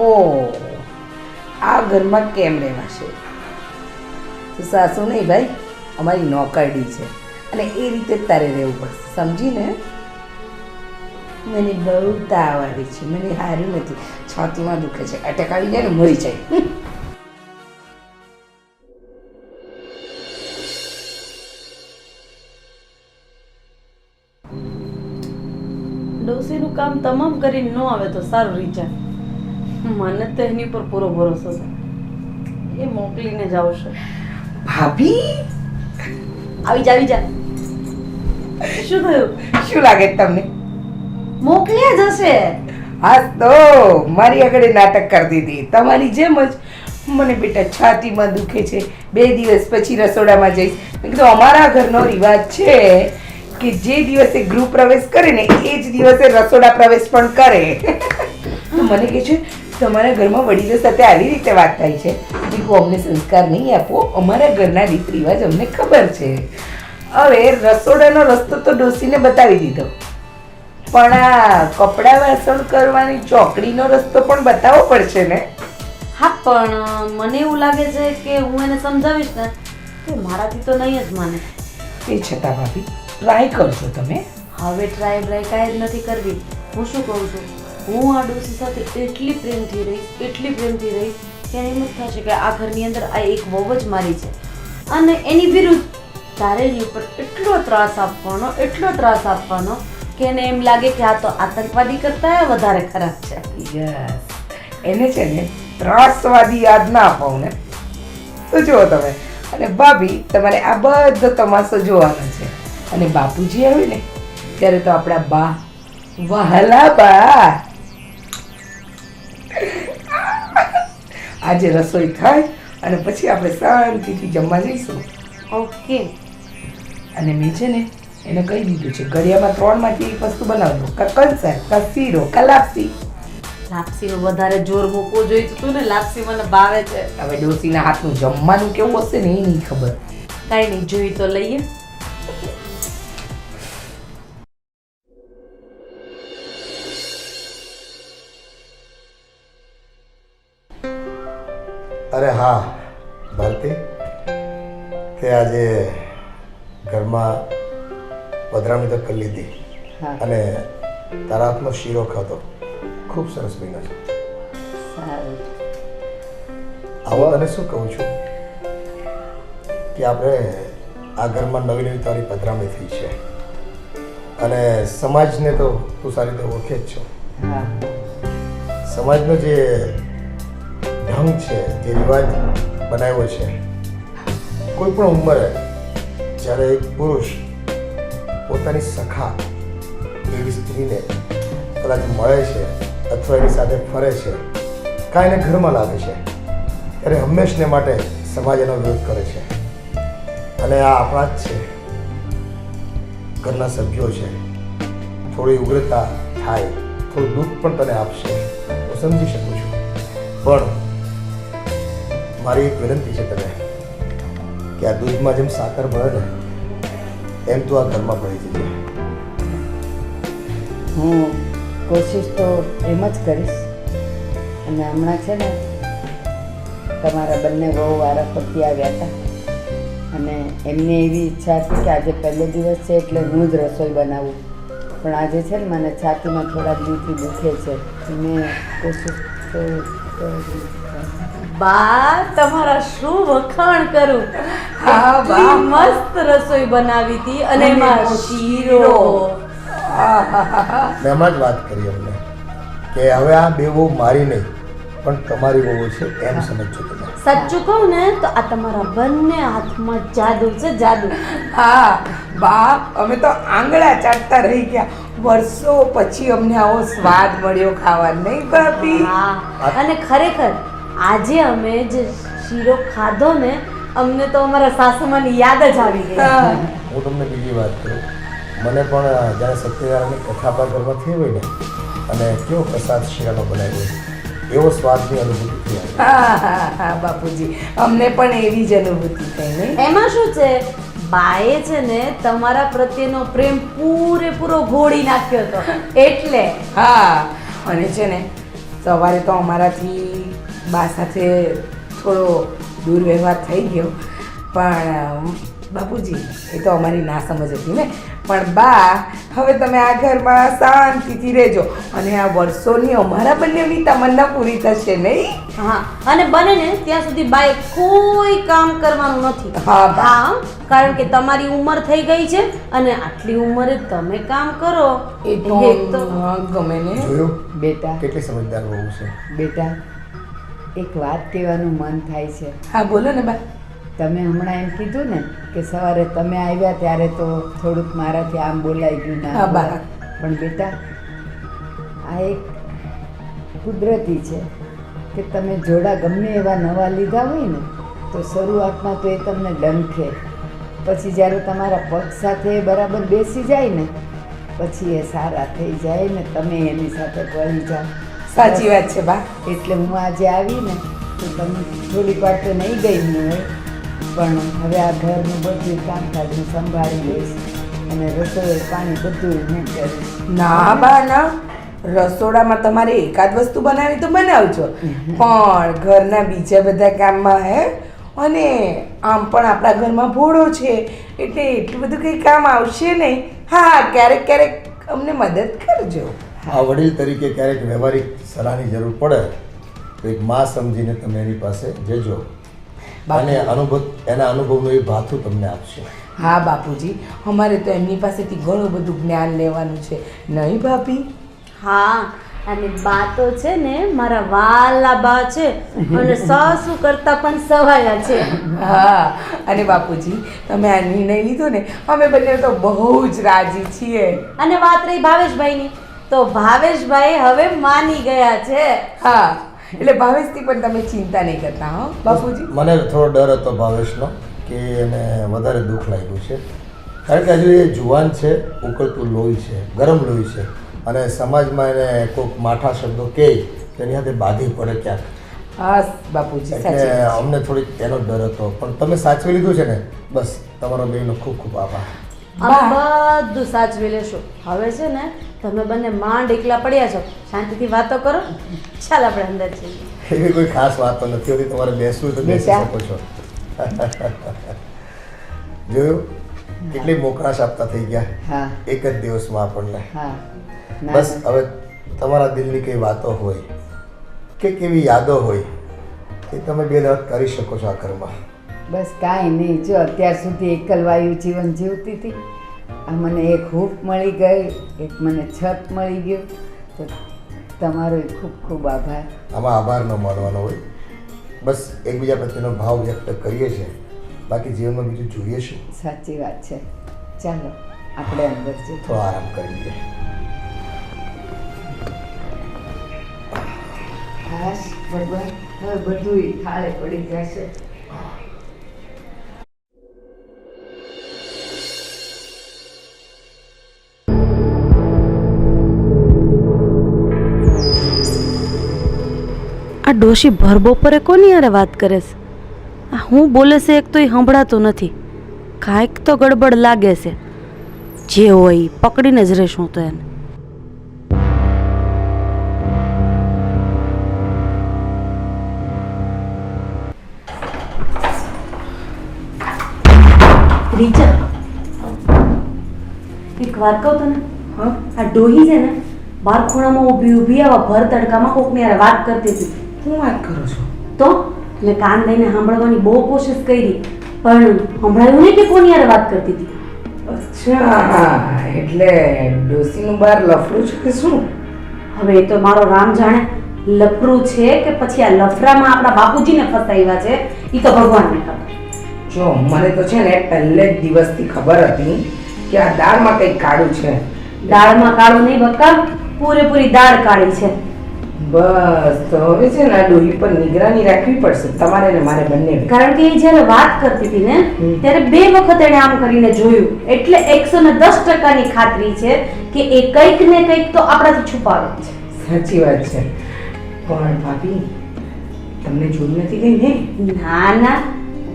ઓ, આ ઘરમાં કેમ રહેવાશે? તો સાસુ નહીં ભાઈ, અમારી નોકરડી છે અને એ રીતે જ તારે રહેવું પડશે, સમજીને? મને બહુ તાવ આવે છે, મને સારું નથી, છાતીમાં દુખે છે, અટેક આવી જાય ને મરી જાય. ડોસીનું કામ તમામ કરીને ન આવે તો સારું રીચા. મને તો એની પર પૂરો ભરોસો છે, એ મોકલીને જ આવશે. ભાભી, આવી જા, આવી જા. શું થયું? શું લાગે છે તમને? મોકલ્યા જ હશે. હા તો મારી આગળ નાટક કરતી હતી તમારી જેમ જ. મને બેટા છાતીમાં દુખે છે, 2 દિવસ પછી રસોડામાં જઈશ. મેં કીધું અમારા ઘરનો રિવાજ છે કે જે દિવસે ગૃહ પ્રવેશ કરે ને એ જ દિવસે રસોડા પ્રવેશ પણ કરે. તો મને કહે છે તમારા ઘરમાં વડીલો સાથે આવી રીતે વાત થાય છે. દીકરો અમને સંસ્કાર નહીં આપો, અમારા ઘરના રીત રિવાજ અમને ખબર છે. હવે રસોડાનો રસ્તો તો ડોસીને બતાવી દીધો, પણ આ કપડાં વાસણ કરવાની ચોકડીનો રસ્તો પણ બતાવવો પડશે ને? હા, પણ મને એવું લાગે છે કે હું એને સમજાવીશ ને તો મારાથી તો નહીં જ માને. તે છતાં ભાભી ટ્રાય કરજો તમે. હવે ટ્રાય બ્રાય કાંઈ જ નથી કરવી. હું શું કહું છું, હું આ ડોસી સાથે એટલી પ્રેમથી રહીશ કે એમ જ થશે કે આ ઘરની અંદર આ એક વહુ જ મારી છે અને એની વિરુદ્ધ તારે એની ઉપર એટલો ત્રાસ આપવાનો કે એને એમ લાગે કે આ તો આતંકવાદી કરતા વધારે ખરાબ છે. યસ, એને છે ને ત્રાસવાદી યાદ ના અપાવ ને તો જુઓ તમે. અને ભાભી તમારે આ બધો તમાશો જોવાનો છે. અને બાપુજી આવે ને ત્યારે તો આપણા બા, વહાલા બા, આજે રસોઈ થાય અને પછી આપણે શાંતિથી જમવા જઈશું. ઓકે. અને મેં છે ને એને કહી દીધું છે ઘડિયામાં 3માંથી એક વસ્તુ બનાવજો, કા કંસાર, કા શીરો, કા લાપસી. લાપસીનો વધારે જોર મૂકવું જોઈતું હતું ને, લાપસી મને ભાવે છે. હવે ડોસીના હાથનું જમવાનું કેવું હશે ને એ નહીં ખબર. કાંઈ નહીં, જોઈ તો લઈએ. અરે હા ભારતી, તે આજે ઘરમાં પધરામણી તો કરી લીધી હા અને તારા હાથનો શીરો ખાધો, ખૂબ સરસ બન્યો છે. સારું. આવો તને શું કહું છું કે આપણે આ ઘરમાં નવી નવી તારી પધરામણી થઈ છે અને સમાજને તો તું સારી રીતે ઓળખે જ છો. હા સમાજનો જે ઢંગ છે, જે રિવાજ બનાવ્યો છે, કોઈ પણ ઉંમરે જ્યારે એક પુરુષ પોતાની સખા એવી સ્ત્રીને કદાચ મળે છે અથવા એની સાથે ફરે છે, કાંઈ એને ઘરમાં લાવે છે, ત્યારે હંમેશને માટે સમાજ એનો વિરોધ કરે છે. અને આ આપણા જ છે, ઘરના સભ્યો છે. થોડી ઉગ્રતા થાય, થોડું દુઃખ પણ તને આપશે, હું સમજી શકું છું. પણ મારી એક વિનંતી છે તને કે આ દૂધમાં જેમ સાકર ભળે ને એમ તું આ ઘરમાં ભળી જજે. હું કોશિશ તો એમ જ કરીશ. અને હમણાં છે ને તમારા બંને વહુ વારા ફરતી આવ્યા હતા અને એમને એવી ઈચ્છા હતી કે આજે પહેલો દિવસ છે એટલે હું જ રસોઈ બનાવું, પણ આજે છે ને મને છાતીમાં થોડા દિવસથી દુખે છે. મેં કોશિશ તો કરી. બા, તમારા શું વખાણ કરું. હા, બા. કેટલી મસ્ત રસોઈ બનાવી હતી અને એમાં શીરો. મેં હમણાં જ વાત કરી અમને કે હવે આ બે બહુ મારી નહીં પણ તમારી બહુ છે એમ સમજજો તમે. સાચું કહું ને તો આ તમારા બંને હાથમાં જાદુ છે, જાદુ. હા બા, અમે તો આંગળા ચાટતા રહી ગયા. વર્ષો પછી અમને આવો સ્વાદ મળ્યો ખાવા, નહીં ભાભી? હા, અને ખરેખર આજે અમે જે શીરો ખાધો ને, અમને તો અમારા સાસુમાની યાદ જ આવી ગઈ. હા. હું તમને બીજી વાત કરું, મને પણ જ્યારે સત્યનારાયણની કથા પર ઘરમાં થઈ હોય ને અને કેવો પ્રસાદ શીરાનો બનાવ્યો એવો સ્વાદની અનુભૂતિ થઈ આવી. હા હા હા બાપુજી, અમને પણ એવી જ અનુભૂતિ થઈ નહીં. એમાં શું છે, બાએ છે ને તમારા પ્રત્યેનો પ્રેમ પૂરેપૂરો ઘોળી નાખ્યો હતો એટલે. હા, અને છે ને સવારે તો અમારાથી બા સાથે થોડો દુર્વ્યવહાર થઈ ગયો, પણ બાપુજી એ તો અમારી ના સમજ હતી ને. પણ બા, હવે તમે આ ઘરમાં શાંતિથી રહેજો અને આ વર્ષોની અમારા બંનેની તમન્ના પૂરી થશે, નહીં? હા, અને બને ને ત્યાં સુધી બાએ કોઈ કામ કરવાનું નથી. હા, બા. હા, કારણ કે તમારી ઉંમર થઈ ગઈ છે અને આટલી ઉંમરે તમે કામ કરો એ તો હા, ગમે ને. જોયું બેટા કેટલી સમજદાર બહુ છે. બેટા એક વાત કહેવાનું મન થાય છે. હા બોલો ને બા. તમે હમણાં એમ કીધું ને કે સવારે તમે આવ્યા ત્યારે તો થોડુંક મારાથી આમ બોલાઈ ગયું ના હા, બા. બોલાય. પણ બેટા આ એક કુદરતી છે કે તમે જોડા ગમે એવા નવા લીધા હોય ને તો શરૂઆતમાં તો એ તમને ડંખે, પછી જ્યારે તમારા પગ સાથે એ બરાબર બેસી જાય ને પછી એ સારા થઈ જાય ને તમે એની સાથે વળી જાઓ. સાચી વાત છે બા. એટલે હું આજે આવી ને તો તમે થોડીક વાર તો નહીં ગઈ હોય, પણ હવે આ ઘરનું બધું કામકાજ હું સંભાળી લઈશ અને રસોઈ પાણી બધું હું કરીશ. ના બા ના, રસોડામાં તમારે એકાદ વસ્તુ બનાવી તો બનાવજો, પણ ઘરના બીજા બધા કામમાં હે. અને આમ પણ આપણા ઘરમાં ભોળો છે એટલે એટલું બધું કંઈ કામ આવશે નહીં. હા, ક્યારેક ક્યારેક અમને મદદ કરજો. આ વડીલ તરીકે ક્યારેક વ્યવહારિક સલાહની જરૂર પડે તો એક માં સમજીને તમે એની પાસે જજો અને એના અનુભવનું એ ભાથું તમને આપશે. હા બાપુજી, અમારે તો એમની પાસેથી ઘણું બધું જ્ઞાન લેવાનું છે, નહીં ભાભી? હા, અને બા તો છે ને મારા વાલા બા છે અને સાસુ કરતા પણ સવાયા છે. હા, અને બાપુજી તમે આ નિર્ણય લીધો ને અમે બંને તો બહુ જ રાજી છીએ. અને વાત રહી ભાવેશભાઈની, તો ભાવેશભાઈ હવે માની ગયા છે. હા, એટલે ભાવેશથી પણ તમે ચિંતા નહીં કરતા હો બાપુજી. મને થોડો ડર હતો ભાવેશનો કે એને વધારે દુઃખ લાગ્યું છે, કારણ કે હજુ એ જુવાન છે, ઉકળતું લોહી છે, ગરમ લોહી છે અને સમાજમાં એને કોઈક માઠા શબ્દો કહે કે એની હાથે બાંધી પડે ક્યાંક. હા બાપુજી એટલે સાચી વાત છે. અમને થોડીક એનો ડર હતો, પણ તમે સાચવી લીધું છે ને, બસ તમારો બેનો ખૂબ ખૂબ આભાર. અમે બધું સાચવી લેશું. હવે છે ને તમે બંને માંડ એકલા પડ્યા છો, શાંતિથી વાતો કરો. ચાલ આપણે અંદર જઈએ. એવી કોઈ ખાસ વાતો નથી હોતી, તમારે બેસવું તો બેસી બેટા. શકો છો. જોયું કેટલી મોકળાશ આપતા થઈ ગયા હા એક જ દિવસમાં આપણને. હા ના, બસ હવે તમારા દિલની કઈ વાતો હોય કે કેવી યાદો હોય એ તમે બે દાંત કરી શકો છો આ ઘરમાં. બસ કાંઈ નહીં. જો અત્યાર સુધી એકલવાયુ જીવન જીવતી હતી, આ મને એક હૂંફ મળી ગઈ, એક મને છત મળી ગયું, તો તમારો ખૂબ ખૂબ આભાર. આમાં આભાર ન માનવાનો હોય, બસ એકબીજા પ્રત્યેનો ભાવ વ્યક્ત કરીએ છીએ, બાકી જીવનમાં બીજું જોઈએ શું. સાચી વાત છે. ચાલો આપણે અંદર જઈએ. થોડો આરામ કરી લઈએ. હાશ ભગવાન, હવે બધું થાળે પડી જશે. આ ડોશી ભર બપોરે કોની યારે વાત કરે છે? આ હું બોલે છે એક તો એ સંભળાતું નથી. કાંઈક તો ગડબડ લાગે છે. જે હોય ઈ પકડીને જ રહેશું તો એને. રીચા, એક વાત કહું તને? હા આ ડોહી છે ને બાર ખૂણામાં ઊભી ઊભી આવા ભર તડકામાં કોકની યારે વાત કરતી હતી. શું વાત કરો છો? તો મેં કાન દઈને સાંભળવાની બહુ કોશિશ કરી, પણ સંભળાયું નહીં કે કોની યારે વાત કરતી હતી. અચ્છા, એટલે ડોસીનું બહાર લફડું છે કે શું? હવે એ તો મારો રામ જાણે લફરું છે કે પછી આ લફરામાં આપણા બાપુજીને ફસાવ્યા છે, એ તો ભગવાનને ખબર. જો મને તો છે ને પહેલે જ દિવસથી ખબર હતી કે આ દાળમાં કંઈક કાળું છે. દાળમાં કાળું નહીં બકા, પૂરેપૂરી દાળ કાળી છે. બસ તો હવે છે ને આ ડોહી પર નિગરાની રાખવી પડશે તમારે ને મારે બંને. કારણ કે એ જ્યારે વાત કરતી હતી ને ત્યારે 2 વખત એણે આમ કરીને જોયું, એટલે 110%ની ખાતરી છે કે એ કંઈક ને કંઈક તો આપણાથી છુપાવે છે. સાચી વાત છે. પણ ભાભી તમને જોઈ નથી ગઈ ને? ના ના,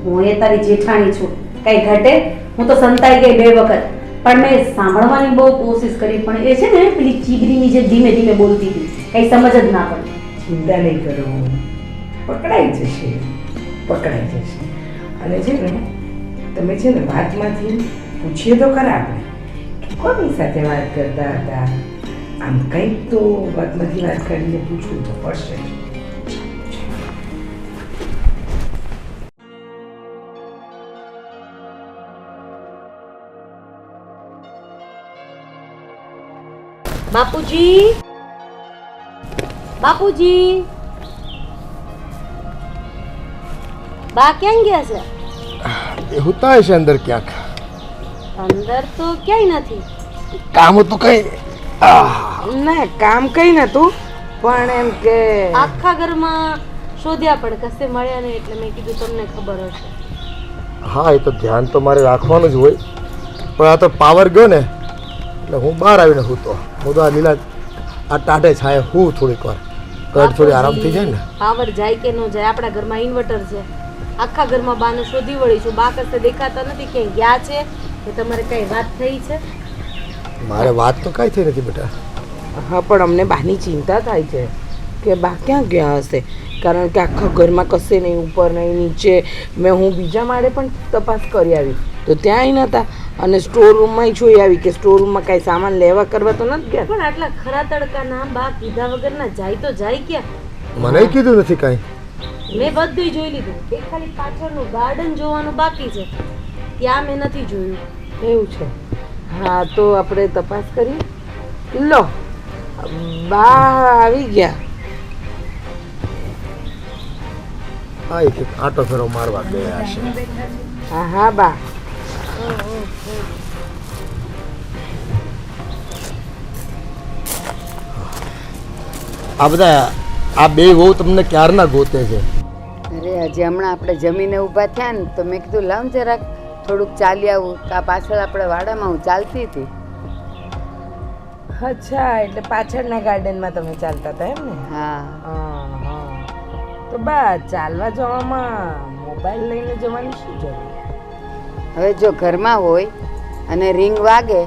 હું એ તારી જેઠાણી છું, કઈ ઘટે? હું તો સંતાઈ ગઈ 2 વખત, પણ મેં સાંભળવાની બહુ કોશિશ કરી, પણ એ છે ને પેલી ચીગરીની જે ધીમે ધીમે બોલતી હતી, કઈ સમજ જ ના પડી. ચિંતા નહીં કરો, પકડાઈ જશે, પકડાઈ જશે. અને છે ને તમે છે ને વાતમાંથી પૂછીએ તો ખરા આપણે કે કોની સાથે વાત કરતા હતા. આમ કંઈક તો વાતમાંથી વાત કરીને પૂછવું તો પડશે. બાપુજી, બાપુજી, બા ક્યાં ગયા છે? એ હોતા હશે અંદર ક્યાંક. અંદર તો ક્યાંય નથી. કામ હતું કઈ? ના કામ કઈ નતું, પણ એમ કે આખા ઘરમાં શોધ્યા પણ કશે મળ્યા નહીં, એટલે મેં કીધું તમને ખબર હશે. હા, એ તો ધ્યાન તો મારે રાખવાનું જ હોય, પણ આ તો પાવર ગયો ને એટલે હું બહાર આવીને સૂતો. હું તો આ લીલા આ ટાઢે છાંયે હું થોડીક વાર કડ થોડી આરામ થઈ જાય ને. પાવર જાય કે ન જાય, આપણા ઘરમાં ઇન્વર્ટર છે. આખા ઘરમાં બાને શોધી વળી છું, બા કશે દેખાતા નથી. ક્યાંય ગયા છે કે તમારે કઈ વાત થઈ છે? મારે વાત તો કાંઈ થઈ નથી બેટા. હા, પણ અમને બાની ચિંતા થાય છે કે બા ક્યાં ગયા હશે, કારણ કે આખા ઘરમાં કશે નહીં, ઉપર નહીં નીચે. હું બીજા માળે પણ તપાસ કરી આવી તો ત્યાંય નહોતા, અને સ્ટોર રૂમમાં જોઈ આવી કે સ્ટોર રૂમમાં કાંઈ સામાન લેવા કરવા તો નથી ગયા. પણ આટલા ખરા તડકાના બા કીધા વગરના જાય તો જાય ક્યાં? મને કીધું નથી કાંઈ. મેં બધું જોઈ લીધું, એક ખાલી પાછળનું ગાર્ડન જોવાનું બાકી છે, ત્યાં મેં નથી જોયું. એવું છે? હા, તો આપણે તપાસ કરી લો. બા આવી ગયા. હા, એક આટો ફેરો મારવા ગયા હશે. હા હા બા. આ બધા આ બે વહુ તમને ક્યારના ગોતે છે? અરે હજી હમણાં આપણે જમીને ઊભા થયા ને તો મેં કીધું લાવ ને જરાક થોડુંક ચાલી આવું. તો આ પાછળ આપણે વાડામાં હું ચાલતી હતી. અચ્છા, એટલે પાછળના ગાર્ડનમાં તમે ચાલતા હતા એમ ને? હા હા હા. તો બા ચાલવા જવામાં મોબાઈલ લઈને જવાની શું જરૂર? હવે જો ઘરમાં હોય અને રિંગ વાગે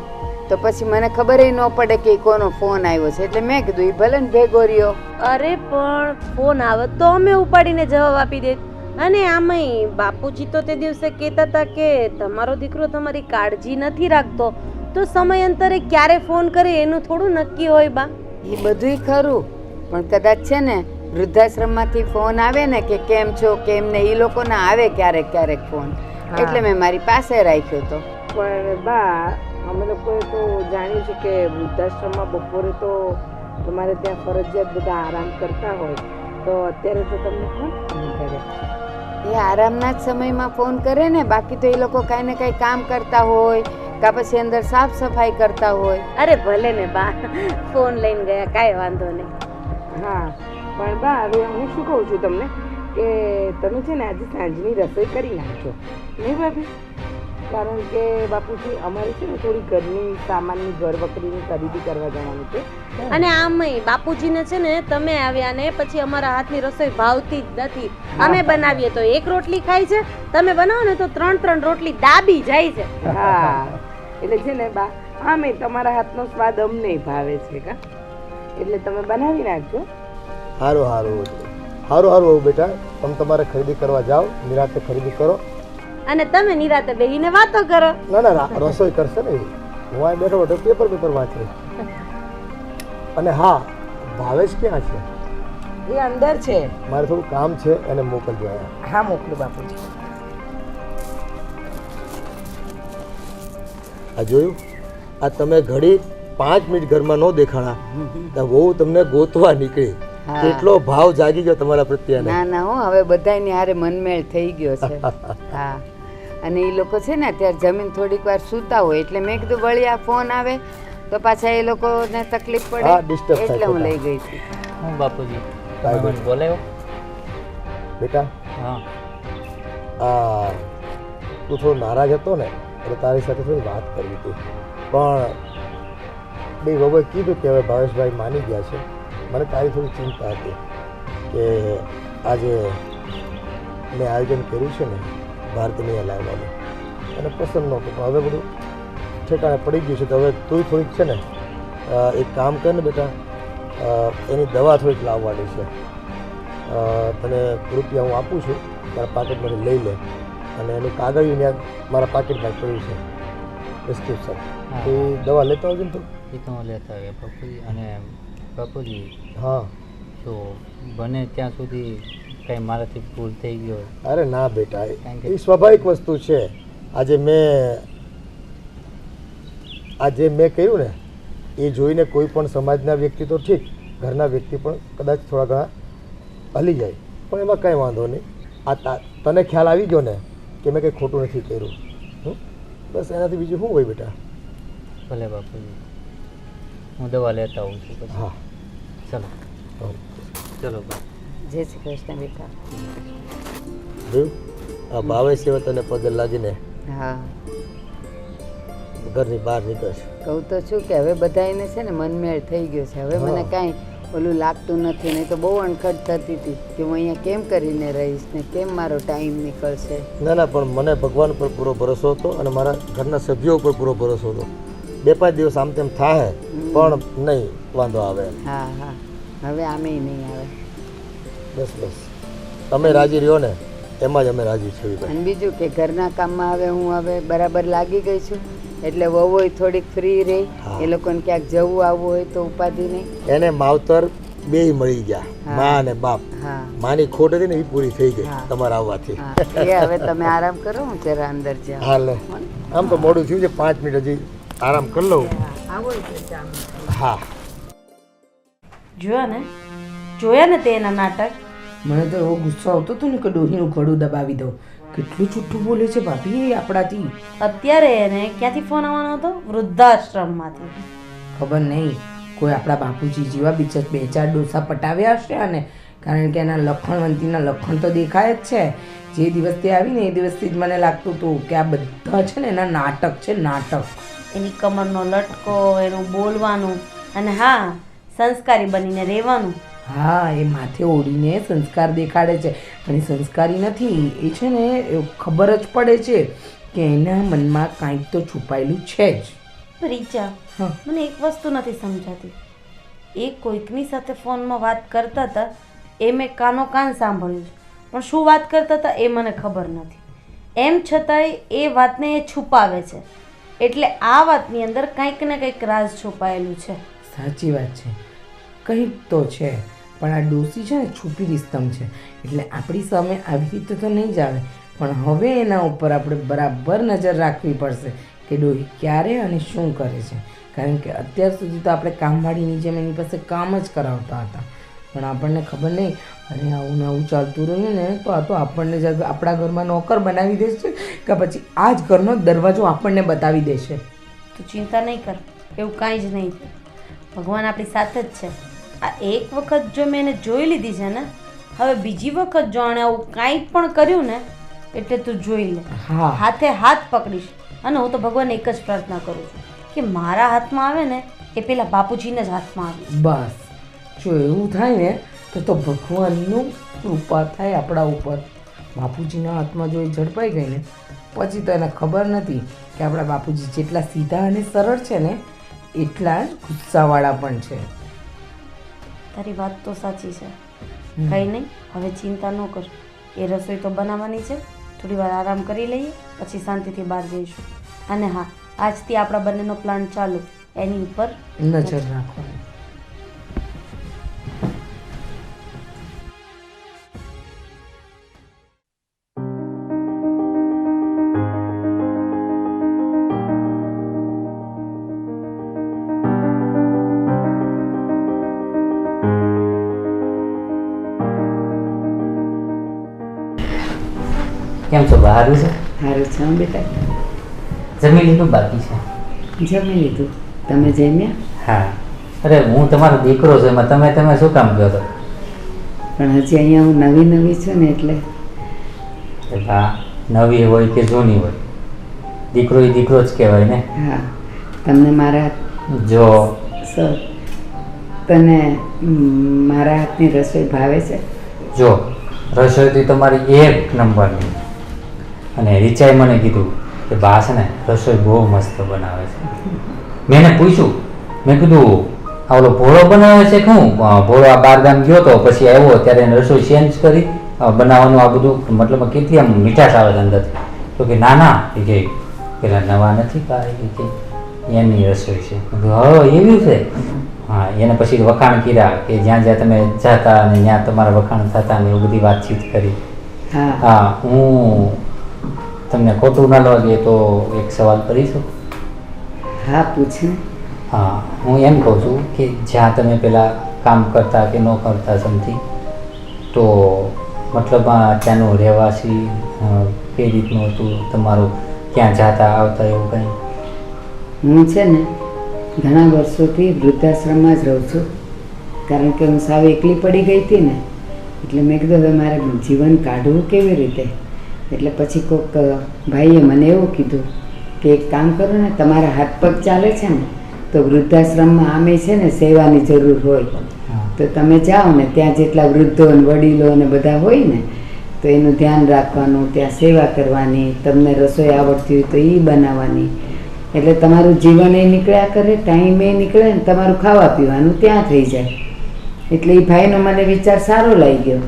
તો પછી મને ખબર ન પડે કે ઈ કોનો ફોન આવ્યો છે, એટલે મેં કીધું ઈ ભલે ને ભેગો રહ્યો. અરે પણ ફોન આવત તો અમે ઉપાડીને જવાબ આપી દેત. અને આમાંય બાપુજી તો તે દિવસે કહેતા હતા કે તમારો દીકરો તમારી કાળજી નથી રાખતો, તો સમયાંતરે ક્યારે ફોન કરે એનું થોડું નક્કી હોય બા. એ બધુંય ખરું, પણ કદાચ છે ને વૃદ્ધાશ્રમમાંથી ફોન આવે ને કે કેમ છો કેમ ને, એ લોકોને આવે ક્યારેક ક્યારેક ફોન, એટલે મેં મારી પાસે રાખ્યો હતો. પણ બા અમે લોકોએ તો જાણ્યું છે કે વૃદ્ધાશ્રમમાં બપોરે તો તમારે ત્યાં ફરજિયાત બધા આરામ કરતા હોય, તો અત્યારે તો તમને કોણ ફોન કરે? એ આરામના જ સમયમાં ફોન કરે ને, બાકી તો એ લોકો કાંઈ ને કાંઈ કામ કરતા હોય કાં પછી અંદર સાફ સફાઈ કરતા હોય. અરે ભલે ને બા, ફોન લઈને ગયા, કાંઈ વાંધો નહીં. હા, પણ બા હવે હું શું કહું છું તમને કે તમે છે ને આજે સાંજની રસોઈ કરી નાખજો, નહીં ભાભી? કારણ કે બાપુજી અમારે છે ને થોડી ઘરની સામાનની ઘર વકરીની ખરીદી કરવા જવાનું છે. અને આમાંય બાપુજીને છે ને તમે આવ્યા ને પછી અમારા હાથની રસોઈ ભાવતી જ નથી. અમે બનાવીએ તો એક રોટલી ખાય છે, તમે બનાવો ને તો 3 રોટલી દાબી જાય છે. હા, એટલે છે ને બા આમે તમારા હાથનો સ્વાદ અમને ભાવે છે કા, એટલે તમે બનાવી નાખજો. સારું સારું સારું સારું હવે બેટા, તમે તમારે ખરીદી કરવા જાઓ, નિરાતે ખરીદી કરો. અને તમે નિરાતે બેહીને વાતો કરો. ના ના રસોઈ કરશે ને, હું અહીં બેઠો બેઠો પેપર વાંચે. અને હા, ભાવેશ ક્યાં છે? એ અંદર છે. મારે થોડું કામ છે, એને મોકલજો અહીંયા. હા મોકલું બાપુજી. આ જોયું, આ તમે ઘડી 5 મિનિટ ઘરમાં ન દેખાણા તો બહુ તમને ગોતવા નીકળી. હા. કેટલો ભાવ જાગી ગયો તમારા પ્રત્યે. ના ના હો, હવે બધાયની હારે મનમેળ થઈ ગયો છે. હા, અને એ લોકો છે ને અત્યારે જમીન થોડીક વાર સૂતા હોય, એટલે મેં કીધું વળી આ ફોન આવે તો પાછા એ લોકોને તકલીફ હા, disturb પડે, થાય એટલે હું ખોટા. લઈ ગઈ હતી. હું બાપુજી કાંઈ તમે મને બોલાયો? બેટા, હા આ તું થોડો નારાજ હતો ને, એટલે તારી સાથે થોડી વાત કરવી હતી. પણ બે બાબાએ કીધું કે હવે ભાવેશભાઈ માની ગયા છે. મને તારી થોડી ચિંતા હતી કે આજે મેં આયોજન કર્યું છે ને ભારતીને લાવવાનું, અને પસંદ નહોતું, પણ હવે બધું ઠેકાણે પડી ગયું છે. તો હવે તું થોડીક છે ને એક કામ કર ને બેટા, એની દવા થોડીક લાવવાની છે. તને રૂપિયા હું આપું છું, તારા પાકેટમાંથી લઈ લે, અને એનું કાગળિયું ત્યાં મારા પાકેટમાં પડ્યું છે, પ્રિસ્ક્રિપ્શન. હા. એ દવા લેતા આવજો ને તું. એ તો હું લેતા આવ્યા બાપુજી. અને બાપુજી હા. તો બને ત્યાં સુધી કંઈ મારાથી ભૂલ થઈ ગયો હોય. અરે ના બેટા, કારણ કે- એ સ્વાભાવિક વસ્તુ છે. આજે મેં કર્યું ને એ જોઈને કોઈ પણ સમાજના વ્યક્તિ તો ઠીક, ઘરના વ્યક્તિ પણ કદાચ થોડા ઘણા હલી જાય, પણ એમાં કંઈ વાંધો નહીં. તને ખ્યાલ આવી ગયો ને કે મેં કંઈ ખોટું નથી કર્યું. બસ એનાથી બીજું શું હોય બેટા. ભલે બાપુજી, હું દવા લેતા આવું છું પછી. હા. ચલો ચલો બા. જય શ્રી કૃષ્ણ બેટા. જોયું, આ ભાવે સેવા તને પગે લાગીને હા, ઘરની બહાર નીકળશે. કહું તો છું કે હવે બધાયને છે ને મનમેળ થઈ ગયો છે. હવે મને હા. કાંઈ ઓલું લાગતું નથી, નહીં તો બહુ અણખટ થતી હતી કે હું અહીંયા કેમ કરીને રહીશ ને કેમ મારો ટાઈમ નીકળશે. ના ના, પણ મને ભગવાન પર પૂરો ભરોસો હતો અને મારા ઘરના સભ્યો ઉપર પૂરો ભરોસો હતો. 2-5 દિવસ આમ તેમ થાય પણ નહીં વાંધો આવે. હા હા, હવે આમેય નહીં આવે. બસ બસ, તમે રાજી રહ્યો ને એમાં જ અમે રાજી છીએ ભાઈ. અને બીજું કે ઘરના કામમાં હવે હું હવે બરાબર લાગી ગઈ છું, એટલે વહુય થોડીક ફ્રી રહી. હા. એ લોકોને ક્યાંક જવું આવવું હોય તો ઉપાધિ નહીં. એને માવતર બેય મળી ગયા, હા. મા અને બાપ. હા માની ખોટ હતી ને એ પૂરી થઈ ગઈ હા. તમારા આવવાથી. હા, એ હવે તમે આરામ કરો, હું જરા અંદર જાઉં. હાલે, આમ તો મોડું થયું છે, 5 મિનિટ હજી આરામ કરી લઉં. આવો એટલે ચા મૂકો. હા. જોયા ને તે એના નાટક. મને તો એવો ગુસ્સો આવતો હતો ને કે ડોહીનું ગળું દબાવી દઉં. કેટલું જુઠ્ઠું બોલે છે ભાભી એ આપણાથી. અત્યારે એને ક્યાંથી ફોન આવવાનો હતો? વૃદ્ધાશ્રમમાંથી. ખબર નહીં, કોઈ આપણા બાપુજી જેવા બીજા 2-4 ડોસા પટાવ્યા હશે અને કારણ કે એના લખણવંતીના લખણ તો દેખાય જ છે. જે દિવસથી આવીને એ દિવસથી જ મને લાગતું હતું કે આ બધા છે ને એના નાટક છે, નાટક. એની કમરનો લટકો, એનું બોલવાનું, અને હા, સંસ્કારી બનીને રહેવાનું. હા, એ માથે ઓઢીને સંસ્કાર દેખાડે છે પણ એ સંસ્કારી નથી. એ છે ને એ ખબર જ પડે છે કે એના મનમાં કાંઈક તો છુપાયેલું છે જ. રીચા, હા. મને એક વસ્તુ નથી સમજાતી. એ કોઈકની સાથે ફોનમાં વાત કરતા હતા, એ મેં કાનો કાન સાંભળ્યું છે, પણ શું વાત કરતા હતા એ મને ખબર નથી. એમ છતાંય એ વાતને એ છુપાવે છે, એટલે આ વાતની અંદર કંઈક ને કંઈક રાજ છુપાયેલું છે. સાચી વાત છે, કંઈક તો છે. પણ આ ડોસી છે ને છુપી રિસ્તમ છે, એટલે આપણી સામે આવી રીતે તો નહીં જ આવે. પણ હવે એના ઉપર આપણે બરાબર નજર રાખવી પડશે કે ડોહી ક્યારે અને શું કરે છે. કારણ કે અત્યાર સુધી તો આપણે કામવાળીની જેમ એની પાસે કામ જ કરાવતા હતા, પણ આપણને ખબર નહીં અને આવું ને આવું ચાલતું રહ્યું ને તો આ તો આપણને જ આપણા ઘરમાં નોકર બનાવી દેશે કે પછી આ જ ઘરનો દરવાજો આપણને બતાવી દેશે. તું ચિંતા નહીં કર, એવું કાંઈ જ નહીં થાય. ભગવાન આપણી સાથે જ છે. આ એક વખત જો મેં એને જોઈ લીધી છે ને, હવે બીજી વખત જો આણે આવું કાંઈ પણ કર્યું ને એટલે તું જોઈ લે. હા. હાથે હાથ પકડીશ. અને હું તો ભગવાન એક જ પ્રાર્થના કરું છું કે મારા હાથમાં આવે ને એ પેલા બાપુજીને જ હાથમાં આવે. બસ જો એવું થાય ને તો ભગવાનનું કૃપા થાય આપણા ઉપર. બાપુજીના હાથમાં જો એ ઝડપાઈ ગઈ ને પછી તો એને ખબર નથી કે આપણા બાપુજી જેટલા સીધા અને સરળ છે ને એટલા જ ગુસ્સાવાળા પણ છે. તારી વાત તો સાચી છે. કંઈ નહીં, હવે ચિંતા ન કર. એ રસોઈ તો બનાવવાની છે, થોડી વાર આરામ કરી લઈએ પછી શાંતિથી બહાર જઈશું. અને હા, આજથી આપણા બંનેનો પ્લાન ચાલુ, એની ઉપર નજર રાખવાની. કેમ છો? બહાર છે? સારું છે હો બેટા. જમી લીધું? બાકી છે. જમી લીધું. તમે જમ્યા? હા. અરે હું તમારો દીકરો છું, એમાં તમે શું કામ કહો છો? પણ હજી અહીંયા હું નવી છું ને એટલે. હા, નવી હોય કે જૂની હોય, દીકરો એ દીકરો જ કહેવાય ને. હા, તમને મારા જો સર તને મારા હાથની રસોઈ ભાવે છે? જો રસોઈ તો તમારી એક નંબરની. અને રીચાએ મને કીધું કે બા છે ને રસોઈ બહુ મસ્ત બનાવે છે. મેં એને પૂછ્યું, મેં કીધું આ ઓલો ભોળો બનાવે છે કે હું? ભોળો આ બારગામ ગયો તો પછી આવ્યો ત્યારે એને રસોઈ ચેન્જ કરી બનાવવાનું આ બધું, મતલબ કેટલી આમ મીઠાશ આવે છે અંદરથી. તો કે ના ના, એ કે પેલા નવા નથી પાડી કે એની રસોઈ છે. હા એવી છે. હા, એને પછી વખાણ કર્યા કે જ્યાં જ્યાં તમે જતા અને ત્યાં તમારા વખાણ થતા ને એવું બધી વાતચીત કરી. હા. હા, હું તમને ખોટું ના લાગે તો એક સવાલ કરીશું? હા, પૂછ ને. હા, હું એમ કહું છું કે જ્યાં તમે પહેલાં કામ કરતા કે ન કરતા સમથી, તો મતલબ ત્યાંનું રહેવાસી કઈ રીતનું હતું તમારું, ક્યાં જતા આવતા એવું કંઈ? હું છે ને ઘણા વર્ષોથી વૃદ્ધાશ્રમમાં જ રહું છું, કારણ કે હું સાવ એકલી પડી ગઈ હતી ને, એટલે મેં કીધું હવે મારે જીવન કાઢવું કેવી રીતે. એટલે પછી કોઈક ભાઈએ મને એવું કીધું કે એક કામ કરો ને, તમારા હાથ પગ ચાલે છે ને તો વૃદ્ધાશ્રમમાં આમે છે ને સેવાની જરૂર હોય, તો તમે જાઓ ને ત્યાં જેટલા વૃદ્ધો અને વડીલો અને બધા હોય ને તો એનું ધ્યાન રાખવાનું, ત્યાં સેવા કરવાની, તમને રસોઈ આવડતી હોય તો એ બનાવવાની, એટલે તમારું જીવન એ નીકળ્યા કરે, ટાઈમ એ નીકળે ને તમારું ખાવા પીવાનું ત્યાં થઈ જાય. એટલે એ ભાઈનો મને વિચાર સારો લાગી ગયો.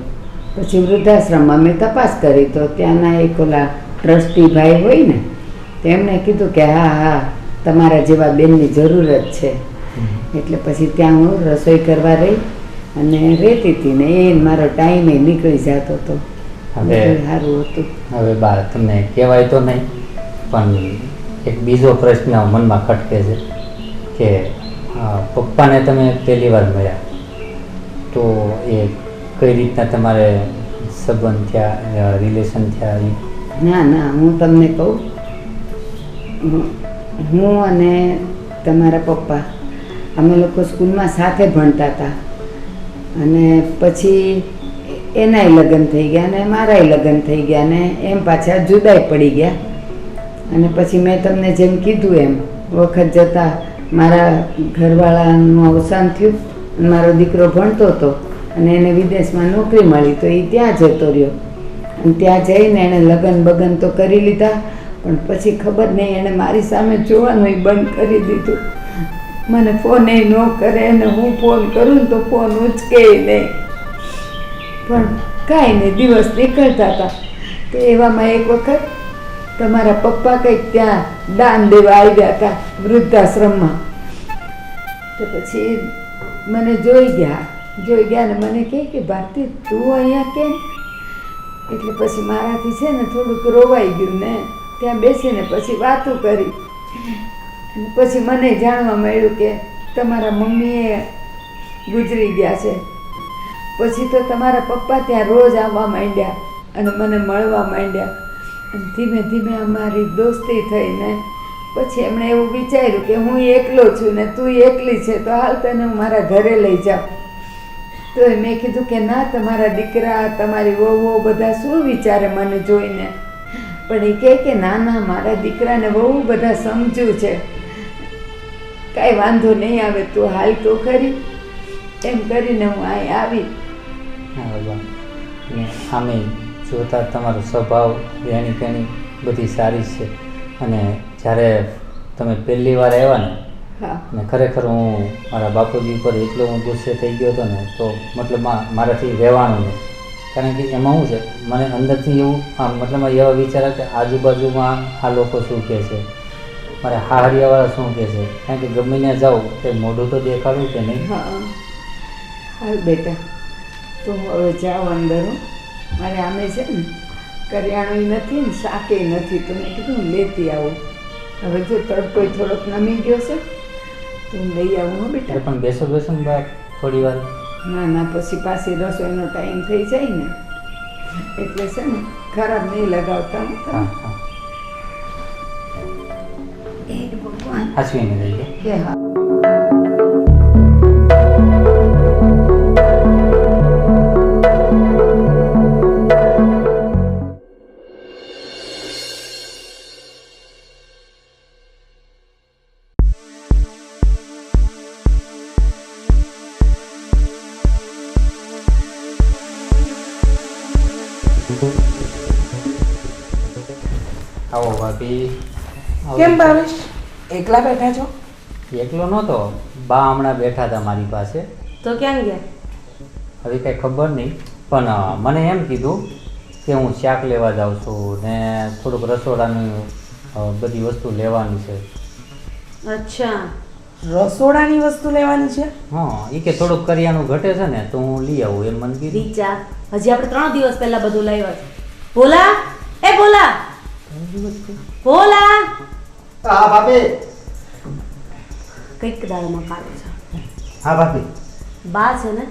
પછી વૃદ્ધાશ્રમમાં મેં તપાસ કરી તો ત્યાંના એક ઓલા ટ્રસ્ટી ભાઈ હોય ને તેમણે કીધું કે હા હા તમારા જેવા બેનની જરૂર જ છે. એટલે પછી ત્યાં હું રસોઈ કરવા રહી અને રહેતી હતી ને એ મારો ટાઈમ એ નીકળી જતો હતો. હવે સારું હતું. હવે બા તમને કહેવાય તો નહીં, પણ એક બીજો પ્રશ્ન મનમાં ખટકે છે કે પપ્પાને તમે પહેલી વાર મળ્યા તો એ કઈ રીતના તમારે સંબંધ થયા, રિલેશન થયા? ના ના, હું તમને કહું, હું અને તમારા પપ્પા અમે લોકો સ્કૂલમાં સાથે ભણતા હતા અને પછી એનાય લગ્ન થઈ ગયા ને મારાય લગ્ન થઈ ગયા ને એમ પાછા જુદાઈ પડી ગયા. અને પછી મેં તમને જેમ કીધું એમ વખત જતાં મારા ઘરવાળાનું અવસાન થયું અને મારો દીકરો ભણતો હતો અને એને વિદેશમાં નોકરી મળી તો એ ત્યાં જતો રહ્યો અને ત્યાં જઈને એણે લગ્ન બગન તો કરી લીધા પણ પછી ખબર નહીં એણે મારી સામે જોવાનું બંધ કરી દીધું. મને ફોન ન કરે અને હું ફોન કરું ને તો ફોન ઉચકે નહીં. પણ કાંઈ નહીં, દિવસ નીકળતા હતા. તો એવામાં એક વખત તમારા પપ્પા કંઈક ત્યાં દાન દેવા આવ્યા હતા વૃદ્ધાશ્રમમાં. તો પછી મને જોઈ ગયા ને મને કહે કે ભારતી તું અહીંયા કેમ? એટલે પછી મારાથી છે ને થોડુંક રોવાઈ ગયું ને ત્યાં બેસીને પછી વાતો કરી અને પછી મને જાણવા મળ્યું કે તમારા મમ્મીએ ગુજરી ગયા છે. પછી તો તમારા પપ્પા ત્યાં રોજ આવવા માંડ્યા અને મને મળવા માંડ્યા અને ધીમે ધીમે અમારી દોસ્તી થઈને પછી એમણે એવું વિચાર્યું કે હું એકલો છું ને તું એકલી છે તો હાલ તને હું મારા ઘરે લઈ જાઉં. તો મેં કીધું કે ના, તમારા દીકરા તમારી વહુઓ બધા શું વિચારે મને જોઈને? પણ એ કહે કે ના ના, મારા દીકરાને બહુ બધા સમજુ છે, કાંઈ વાંધો નહીં આવે, તું હાલ તો ખરી. એમ કરીને હું અહીં આવી. આમે જોતા તમારો સ્વભાવ રહેણી કહેણી બધી સારી છે અને જ્યારે તમે પહેલી વાર આવ્યા ને હા ને ખરેખર હું મારા બાપુજી ઉપર એટલો હું ગુસ્સે થઈ ગયો હતો ને તો મતલબ મારાથી રહેવાનું નહીં. કારણ કે એમાં શું છે, મને અંદરથી એવું મતલબ એવા વિચાર કે આજુબાજુમાં આ લોકો શું કહે છે, મારે હાહરિયાવાળા શું કહે છે. કારણ કે ગમે ત્યાં જાઉં તે મોઢું તો દેખાડું કે નહીં. હા હાલ બેટા, તો હવે જાઓ અંદર. મારે આમે છે ને કરિયાણું નથી ને શાકે નથી, તો મેં કીધું લેતી આવું. હવે જો તડકો થોડોક નમી ગયો છે તો હું લઈ આવું. હો બેટા. પણ બેસો ને બહાર થોડી વાર. ના ના, પછી પાછી રસોઈનો ટાઈમ થઈ જાય ને એટલે છે ને ખરાબ નહીં લગાવતા. હા હા, એ ભગવાન હાચવીને લઈ ગયો. કે હા. આવો ભાભી. આવો. કેમ ભાવેશ, એકલા બેઠા છો? એકલો નહોતો, બા હમણાં બેઠા હતા મારી પાસે. તો ક્યાં ગયા? હવે કંઈ ખબર નહીં, પણ મને એમ કીધું કે હું શાક લેવા જાઉં છું ને થોડુંક રસોડાની બધી વસ્તુ લેવાની છે. અચ્છા, રસોડાની વસ્તુ લેવાની છે? હા, એ કે થોડુંક કરિયાણું ઘટે છે ને તો હું લઈ આવું એમ મને કીધું. રીચા, હજી આપણે 3 દિવસ પહેલા બધું લાવ્યા છે. ભોલા, એ ભોલા, ભોલા, હા ભાભી. કંઈક દાળમાં કાઢો છે. હા ભાભી. બા છે ને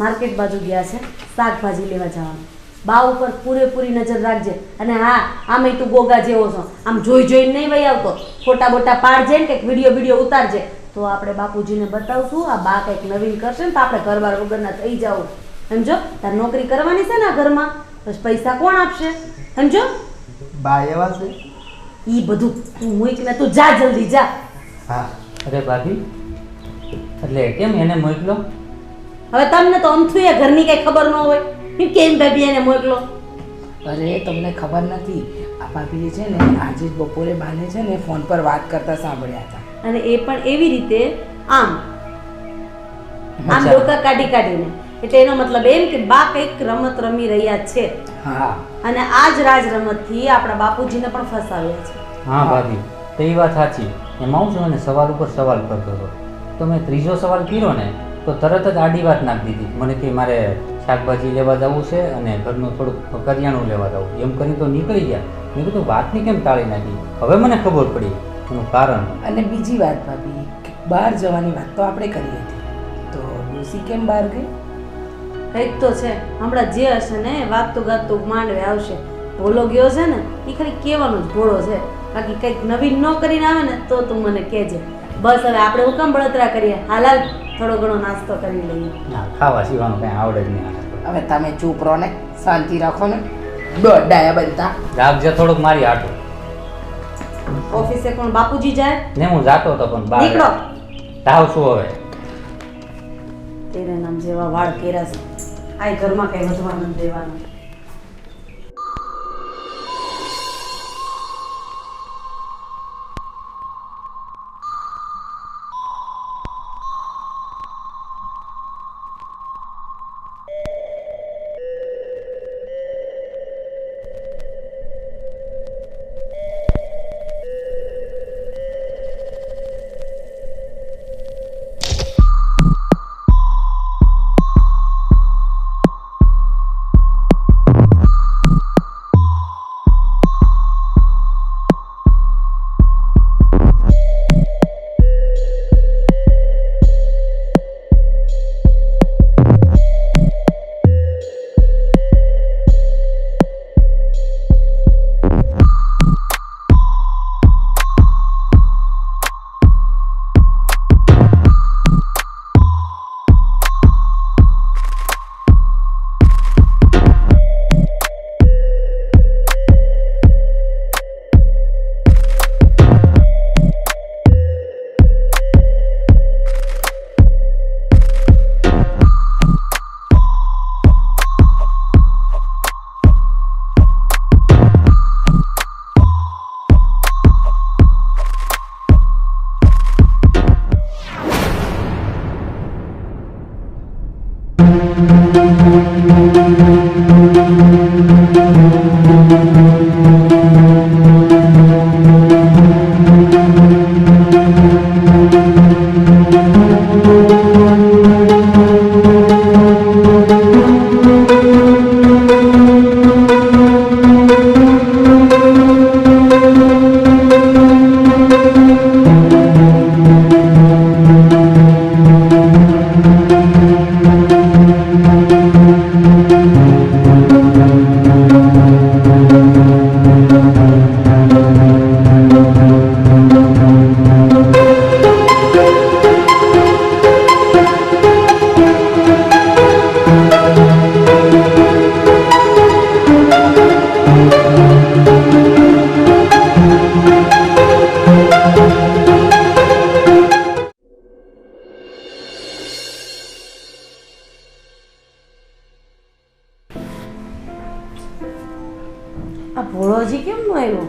માર્કેટ બાજુ ગયા છે શાકભાજી લેવા જવાનું. બા ઉપર પૂરેપૂરી નજર રાખજે. અને હા, આમે તું ગોગા જેવો છો, આમ જોઈ જોઈને નહીં વહી આવતો. ફોટા બોટા પાડજે ને કંઈક વિડીયો ઉતારજે તો આપણે બાપુજીને બતાવશું આ બા કંઈક નવીન કરશે ને તો આપણે ઘરવાર વગરના થઈ જાવું. સમજો? તાર નોકરી કરવાની છે ને આ ઘરમાં, બસ પૈસા કોણ આપશે? સમજો? બા એવા છે. ઈ બધું તું મૂકને તું જા, જલ્દી જા. હા. અરે ભાભી, એટલે કેમ એને મોકલો? હવે તમને તો અમથું એ ઘરની કઈ ખબર ન હોય, કેમ ભાભી એને મોકલો? અરે તમને ખબર નથી, આ ભાભીએ છે ને આજે જ બપોરે બાને છે ને ફોન પર વાત કરતા સાંભળ્યા હતા. અને એ પણ એવી રીતે આમ અચ્છા. ડોકા કાઢીને. એટલે એનો મતલબ એમ કે બા કંઈક રમત રમી રહ્યા છે હા, અને આ જ રાજ રમતથી આપણા બાપુજીને પણ ફસાવ્યા છે. હા ભાભી, તો એ વાત સાચી. એમાં હું છું અને સવાલ ઉપર સવાલ કરતો હતો તો મેં ત્રીજો સવાલ કર્યો ને તો તરત જ આડી વાત નાખી દીધી. મને કે મારે શાકભાજી લેવા જવું છે અને ઘરનું થોડુંક કરિયાણું લેવા જવું, એમ કરીને તો નીકળી ગયા. મેં કીધું વાતની કેમ ટાળી નાખી? હવે મને ખબર પડી એનું કારણ. અને બીજી વાત ભાભી, બહાર જવાની વાત તો આપણે કરી હતી, તો ડોસી કેમ બહાર ગઈ? કંઈક તો છે, હમણાં જે હશે ને વાગતું ગાતું માંડવે આવશે. ભોલો ગયો છે ને એ ખાલી કહેવાનો જ ભોળો છે, બાકી કંઈક નવીન ન કરીને આવે ને તો તું મને કહેજે. બસ હવે આપણે હું કામ બળતરા કરીએ, હાલ થોડો ઘણો નાસ્તો કરી લઈએ. ના, ખાવા સીવાનું કંઈ આવડે જ નહીં. હવે તમે ચૂપ રહો ને, શાંતિ રાખો ને, દોડાયા બનતા. રાખજે થોડુંક મારી હાટું. ઓફિસે પણ બાપુજી જાય ને હું જાતો હતો પણ નીકળો. તાવ શું હવે? તેરે નામ જેવા વાળ કેરા છે આ ઘરમાં કઈ વધવા નથી દેવાનું. આ ભોળો હજી કેમ ન આવ્યો?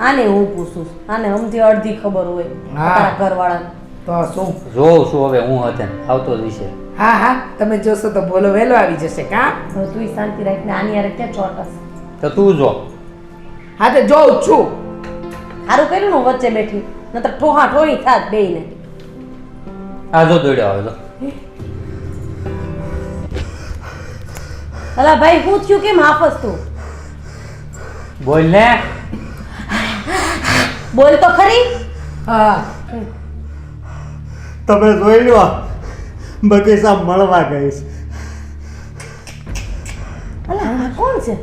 આને હું પૂછું આને અમથી અડધી ખબર હોય તારા ઘરવાળાને. તો શું? જોઉં છું હવે હું હતો આવતો જ વિશે. હા હા તમે જોશો તો બોલો વહેલો આવી જશે કા? હવે તું શાંતિ રાખીને આની યાર ક્યાં ચોટસ. તો તું જો. હા તો જોઉં છું. સારું કર્યું ને હું વચ્ચે બેઠી નતર ઠોહા ઠોહી થાત બેયને. આ જો દોડ્યો આવે તો. અલા ભાઈ હું થયું કેમ હાફસ તું? બોલ ને. બોલ તો ખરી. હા તમે જોઈ લો બગીચા મળવા ગઈશ. અલા આ કોણ છે?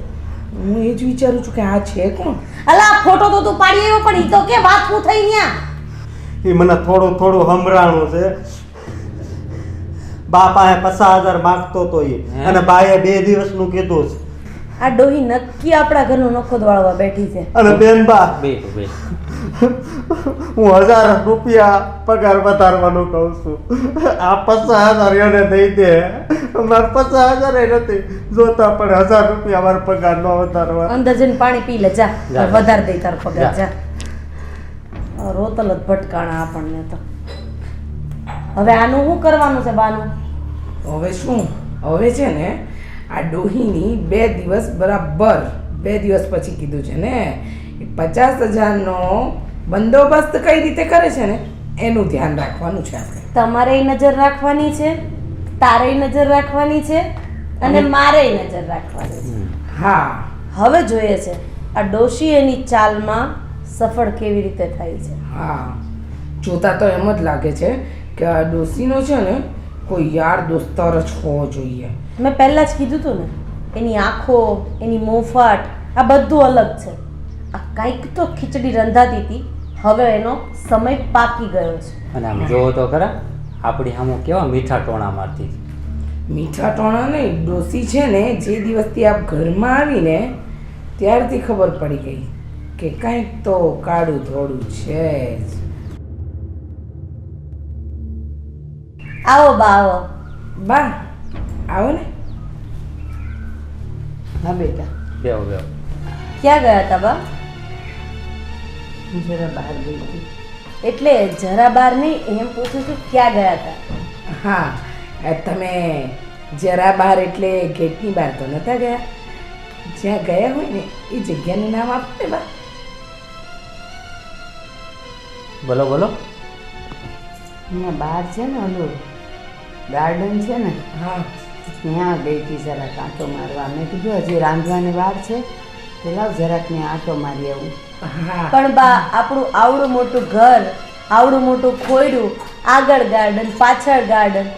હું એ જ વિચારું છું કે આ છે કોણ? અલા આ ફોટો તો તું પાડી આવ્યો પણ ઈ તો કે વાત શું થઈ ન્યા? એ મને થોડું થોડું સંભળાણું છે. બા પાસે 50,000 માગતો તો એ અને બાએ 2 દિવસનું કીધું છે. આ ડોહી નક્કી આપણા ઘરનું નખો વાળવા બેઠી છે. અને બેન બા બે હું 1000 રૂપિયા પગાર વધારવાનું કહું છું. આ 50,000 એને દઈ દે. મારે 50,000 એ નથી જોતા પણ 1000 રૂપિયા મારો પગાર ન વધારવા. અંદર જઈને પાણી પી લે જા વધારે દઈ તાર પગાર જા. રોતલ જ ભટકાણા આપણને તો. હવે આનું શું કરવાનું છે બાનું? હવે શું? હવે છે ને આ ડોહીની 2 દિવસ બરાબર 2 દિવસ પછી કીધું છે ને 50,000નો બંદોબસ્ત કઈ રીતે કરે છે ને એનું ધ્યાન રાખવાનું છે આપણે. તમારે નજર રાખવાની છે, તારે નજર રાખવાની છે અને મારે નજર રાખવાની છે. હા હવે જોઈએ છે આ ડોશી એની ચાલમાં સફળ કેવી રીતે થાય છે. હા જોતા તો એમ જ લાગે છે કે આ ડોશીનો છે ને કોઈ યાર દોસ્તાર જ હોવો જોઈએ. મેં પહેલાં જ કીધું હતું ને એની આંખો એની મોફાટ આ બધું અલગ છે. આ કંઈક તો ખીચડી રંધાતી હતી હવે એનો સમય પાકી ગયો છે. અને આમ જોવો તો ખરા આપણી સામું કેવા મીઠા ટોણા મારતી. મીઠા ટોણા નહીં, ડોશી છે ને જે દિવસથી આપ ઘરમાં આવીને ત્યારથી ખબર પડી ગઈ કે કંઈક તો કાળું ધોળું છે જ. આવો બા આવો. બા આવો ને. હા બેટા, બેહો બેહો. ક્યાં ગયા હતા બા? હું જરા બહાર ગઈ હતી. એટલે જરા બાર નહીં, એમ પૂછું છું ક્યાં ગયા હતા? હા તમે જરા બહાર એટલે ગેટની બહાર તો નહોતા ગયા? જ્યાં ગયા હોય ને એ જગ્યાનું નામ આપો ને બા. બોલો બોલો. અહીંયા બહાર છે ને ઓલું ગાર્ડન છે ને, હા ત્યાં ગઈ હતી જરાક આંટો મારવા. મેં કીધું હજી રાંધવાની વાર છે તો લાવ જરાક ને આંટો મારી આવું. હા પણ બા આપણું આવડું મોટું ઘર, આવડું મોટું ખોયડું, આગળ ગાર્ડન, પાછળ ગાર્ડન,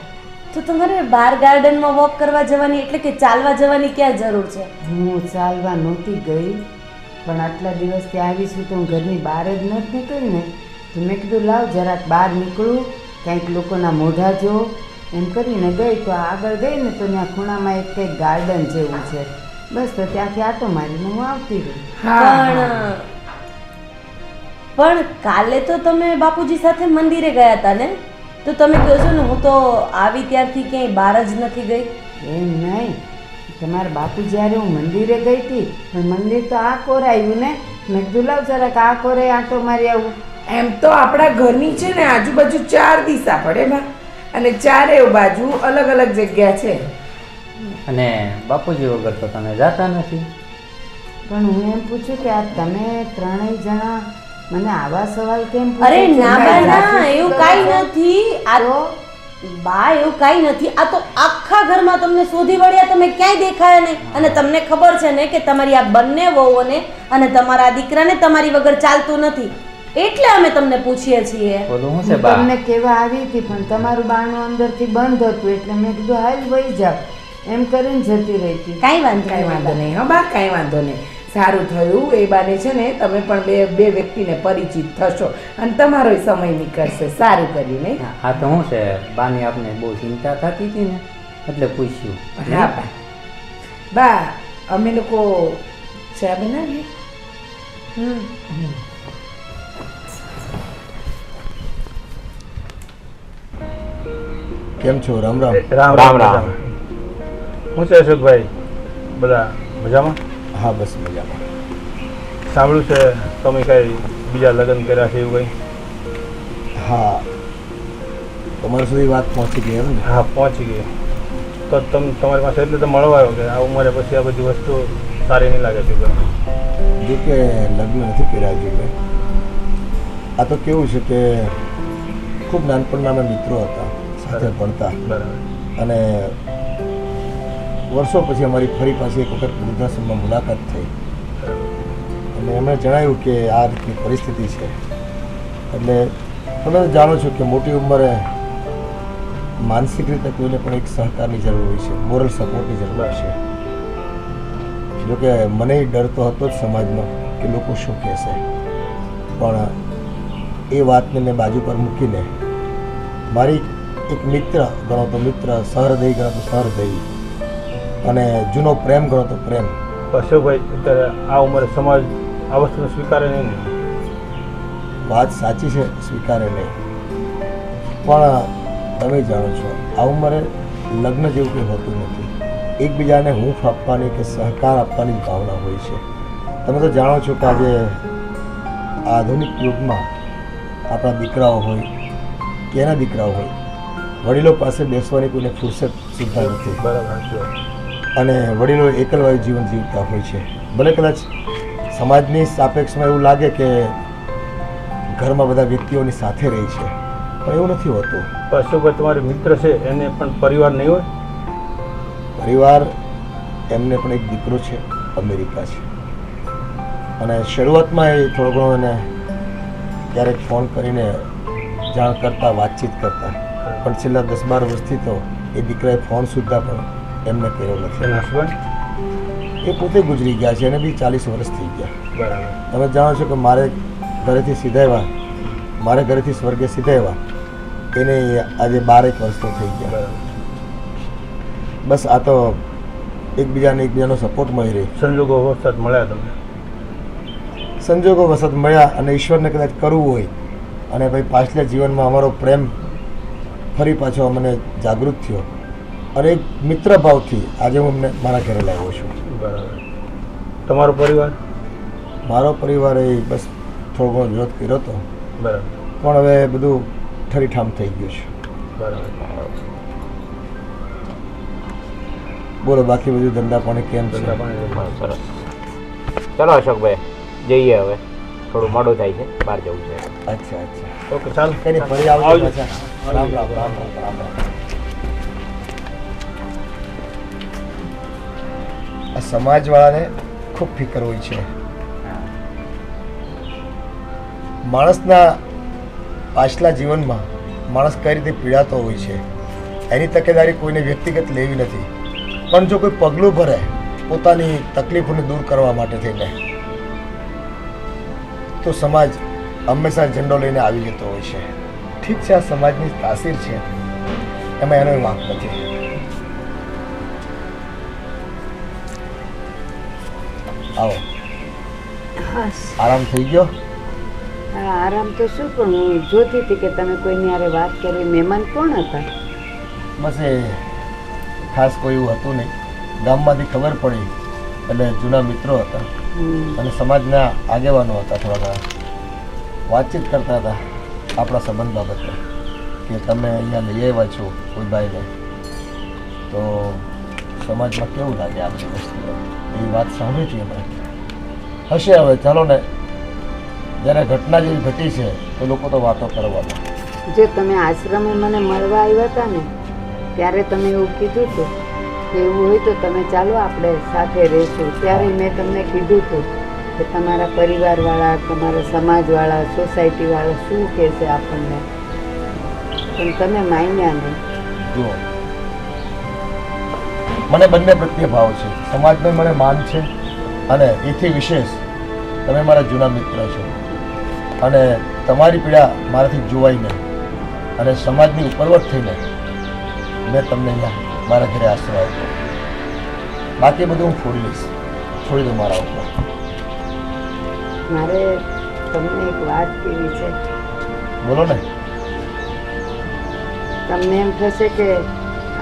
તો તમારે બહાર ગાર્ડનમાં વોક કરવા જવાની એટલે કે ચાલવા જવાની ક્યાં જરૂર છે? હું ચાલવા નહોતી ગઈ, પણ આટલા દિવસથી આવીશું તો હું ઘરની બહાર જ નથી નીકળી ને, તો મેં કીધું લાવ જરાક બહાર નીકળું, કંઈક લોકોના મોઢા જો, એમ કરીને ગઈ. તો આગળ ગઈ ને તો ત્યાં ખૂણામાં એક કંઈક ગાર્ડન જેવું છે, બસ તો ત્યાંથી આટો મારીને હું આવતી રહી. પણ કાલે તો તમે બાપુજી સાથે મંદિરે ગયા હતા ને, તો તમે કહો છો ને હું તો આવી ત્યારથી ક્યાંય બહાર જ નથી ગઈ. એમ નહીં, તમારા બાપુ જ્યારે હું મંદિરે ગઈ હતી, પણ મંદિર તો આ કોરાયું ને, મેં કીધું લાવ જરાક આ કોરે આંટો મારી આવું. એમ તો આપણા ઘરની છે ને આજુબાજુ 4 દિશા પડે બા, અને ચારે બાજુ અલગ અલગ જગ્યા છે. અને બાપુજી વગર તો તમે જાતા નથી. પણ હું એમ પૂછું કે આ તમે ત્રણેય જણા મને આવા સવાલ કેમ પૂછો અરે છો? ના બા ના, રાખી એવું તો કાંઈ નથી. આ તો બા એવું કાંઈ નથી. આ તો આખા ઘરમાં તમને શોધી વળ્યા, તમે ક્યાંય દેખાયા નહીં. અને તમને ખબર છે ને કે તમારી આ બંને વહુઓને અને તમારા દીકરાને તમારી વગર ચાલતું નથી, એટલે અમે તમને પૂછીએ છીએ. બોલું હું હું છે બા? તમને કહેવા આવી હતી, પણ તમારું બારણું અંદરથી બંધ હતું, એટલે મેં કીધું હાલ વહી જાવ, એમ કરીને જતી રહી હતી. કાંઈ વાંધો કાંઈ વાંધો નહીં. નહીં. હા બા કાંઈ વાંધો નહીં. સારું થયું એ બાને છે ને તમે પણ બે વ્યક્તિને પરિચિત થશો અને તમારો સમય નીકળશે. સારું કર્યું નહીં? આ તો શું છે, બાની આપને બહુ ચિંતા થતી હતી ને એટલે પૂછ્યું. હા બા. બા અમે લોકો ચા બનાવીએ. કેમ છો? રામ રામ. રામ રામ રામ. હું છે અશોકભાઈ, બધા મજામાં? હા બસ મજામાં. સાંભળ્યું છે તમે કઈ બીજા લગ્ન કર્યા છે એવું કંઈ? હા, તમારા સુધી વાત પહોંચી ગઈ એમ ને? હા પહોંચી ગઈ. તો તમારી પાસે એટલે તો મળવા આવ્યો કે આ ઉંમરે પછી આ બધી વસ્તુ સારી નહીં લાગે છે. જો કે લગ્ન નથી કર્યા હજુ મેં. આ તો કેવું છે કે ખૂબ નાનપણના અમે મિત્રો હતા, સાથે ભણતા, બરાબર. અને વર્ષો પછી અમારી ફરી પાછી એક વખત વૃદ્ધાશ્રમમાં મુલાકાત થઈ, અને એમણે જણાવ્યું કે આ રીતની પરિસ્થિતિ છે. એટલે તમે જાણો છો કે મોટી ઉંમરે માનસિક રીતે કોઈને પણ એક સહકારની જરૂર હોય છે, મોરલ સપોર્ટની જરૂર હોય છે. જોકે મને ડર તો હતો જ સમાજનો કે લોકો શું કહેશે, પણ એ વાતને મેં બાજુ પર મૂકીને મારી એક મિત્ર ગણો તો મિત્ર, સહૃદયી ગણો તો સહૃદયી, અને જૂનો પ્રેમ ગણો તો પ્રેમ. અશોકભાઈ અત્યારે આ ઉંમરે સમાજ આ વસ્તુને સ્વીકારે નહીં ને? વાત સાચી છે, સ્વીકારે નહીં, પણ તમે જાણો છો આ ઉંમરે લગ્ન જેવું કંઈ હોતું નથી. એકબીજાને હૂંફ આપવાની કે સહકાર આપવાની ભાવના હોય છે. તમે તો જાણો છો કે આજે આધુનિક યુગમાં આપણા દીકરાઓ હોય કે એના દીકરાઓ હોય, વડીલો પાસે બેસવાની કોઈને ફુરસત સુદ્ધા નથી, બરાબર છે. અને વડીલો એકલવાયુ જીવન જીવતા હોય છે. ભલે કદાચ સમાજની સાપેક્ષમાં એવું લાગે કે ઘરમાં બધા વ્યક્તિઓની સાથે રહી છે, પણ એવું નથી હોતું. તો અશોકભાઈ તમારે મિત્ર છે એને પણ પરિવાર નહીં હોય? પરિવાર, એમને પણ એક દીકરો છે, અમેરિકા છે, અને શરૂઆતમાં એ થોડો ઘણો એને ક્યારેક ફોન કરીને જાણ કરતા, વાતચીત કરતા, પણ છેલ્લા 10-12 વર્ષથી તો એ દીકરાએ ફોન સુદ્ધા પણ એમને કર્યો નથી. એના હસબન્ડ? એ પોતે ગુજરી ગયા છે, એને બી 40 વર્ષ થઈ ગયા. બરાબર. તમે જાણો છો કે મારે ઘરેથી સીધાવ્યા, મારે ઘરેથી સ્વર્ગે સીધાવ્યા એને આજે 12 વર્ષ તો થઈ ગયા. બરાબર. બસ આ તો એકબીજાનો સપોર્ટ મળી રહી. સંજોગો વરસાદ મળ્યા તમને? સંજોગો વસત મળ્યા અને ઈશ્વરને કદાચ કરવું હોય અને ભાઈ પાછલા જીવનમાં અમારો પ્રેમ ફરી પાછો મને જાગૃત થયો અને એક મિત્ર ભાવથી આજે હું અમને મારા ઘરે લાવ્યો છું. બરાબર. તમારો પરિવાર? મારો પરિવારે બસ થોડો ઘણો વિરોધ કર્યો હતો, બરાબર. પણ હવે બધું ઠરીઠામ થઈ ગયું છે. બરાબર. બોલો બાકી બધું ધંધા પાણી કેમ છે? ધંધા પાણી સરસ. ચલો અશોકભાઈ જઈએ હવે, થોડું મોડું થાય છે, બહાર જવું છે. અચ્છા અચ્છા, ઓકે ચાલો. કઈ નહીં, ફરી આવજો આવજો. પાછા. રામ રામ રામ રામ રામ રામ. આ સમાજવાળાને ખૂબ ફિકર હોય છે. માણસના પાછલા જીવનમાં માણસ કઈ રીતે પીડાતો હોય છે એની તકેદારી કોઈને વ્યક્તિગત લેવી નથી, પણ જો કોઈ પગલું ભરે પોતાની તકલીફોને દૂર કરવા માટે થઈને તો સમાજ હંમેશા ઝંડો લઈને આવી જતો હોય છે. ઠીક છે, આ સમાજની તાસીર છે, એમાં એનો વાંક નથી. આવો, આરામ થઈ ગયો? હા, આરામ તો શું, પણ હું જોતી હતી કે તમે કોઈની હારે વાત કરી. મહેમાન કોણ હતા? બસ એ ખાસ કોઈ એવું હતું નહીં, ગામમાંથી ખબર પડી એટલે જૂના મિત્રો હતા અને સમાજના આગેવાનો હતા. થોડા ઘણા વાતચીત કરતા હતા આપણા સંબંધ બાબતે કે તમે અહીંયા લઈ આવ્યા છો કોઈ ભાઈને, તો સમાજમાં કેવું લાગે આ બધી વસ્તુઓ, એવી વાત સાંભળી હતી એમણે. હશે હવે, ચાલો ને, જ્યારે ઘટના જેવી ઘટી છે તો લોકો તો વાતો કરવાના. જો તમે આશ્રમે મને મળવા આવ્યા હતા ને ત્યારે તમે એવું કીધું હતું કે એવું હોય તો તમે ચાલો આપણે સાથે રહીશું. ત્યારે મેં તમને કીધું હતું કે તમારા પરિવારવાળા, તમારા સમાજવાળા, સોસાયટીવાળા શું કહેશે આપણને, પણ તમે માન્યા નહીં. જુઓ, મને બંને પ્રત્યે ભાવ છે. સમાજનો મને માન છે અને એથી વિશેષ તમે મારા જૂના મિત્ર છો અને તમારી પીડા મારાથી જોવાય નહીં અને સમાજની ઉપરવટ થઈને મેં તમને અહીંયા મારા ઘરે આશરો આપ્યો. બાકી બધું હું છોડી લઈશ, છોડી દઉં મારા ઉપર. મારે તમને એક વાત કહેવી છે. બોલો ને. તમને એમ થશે કે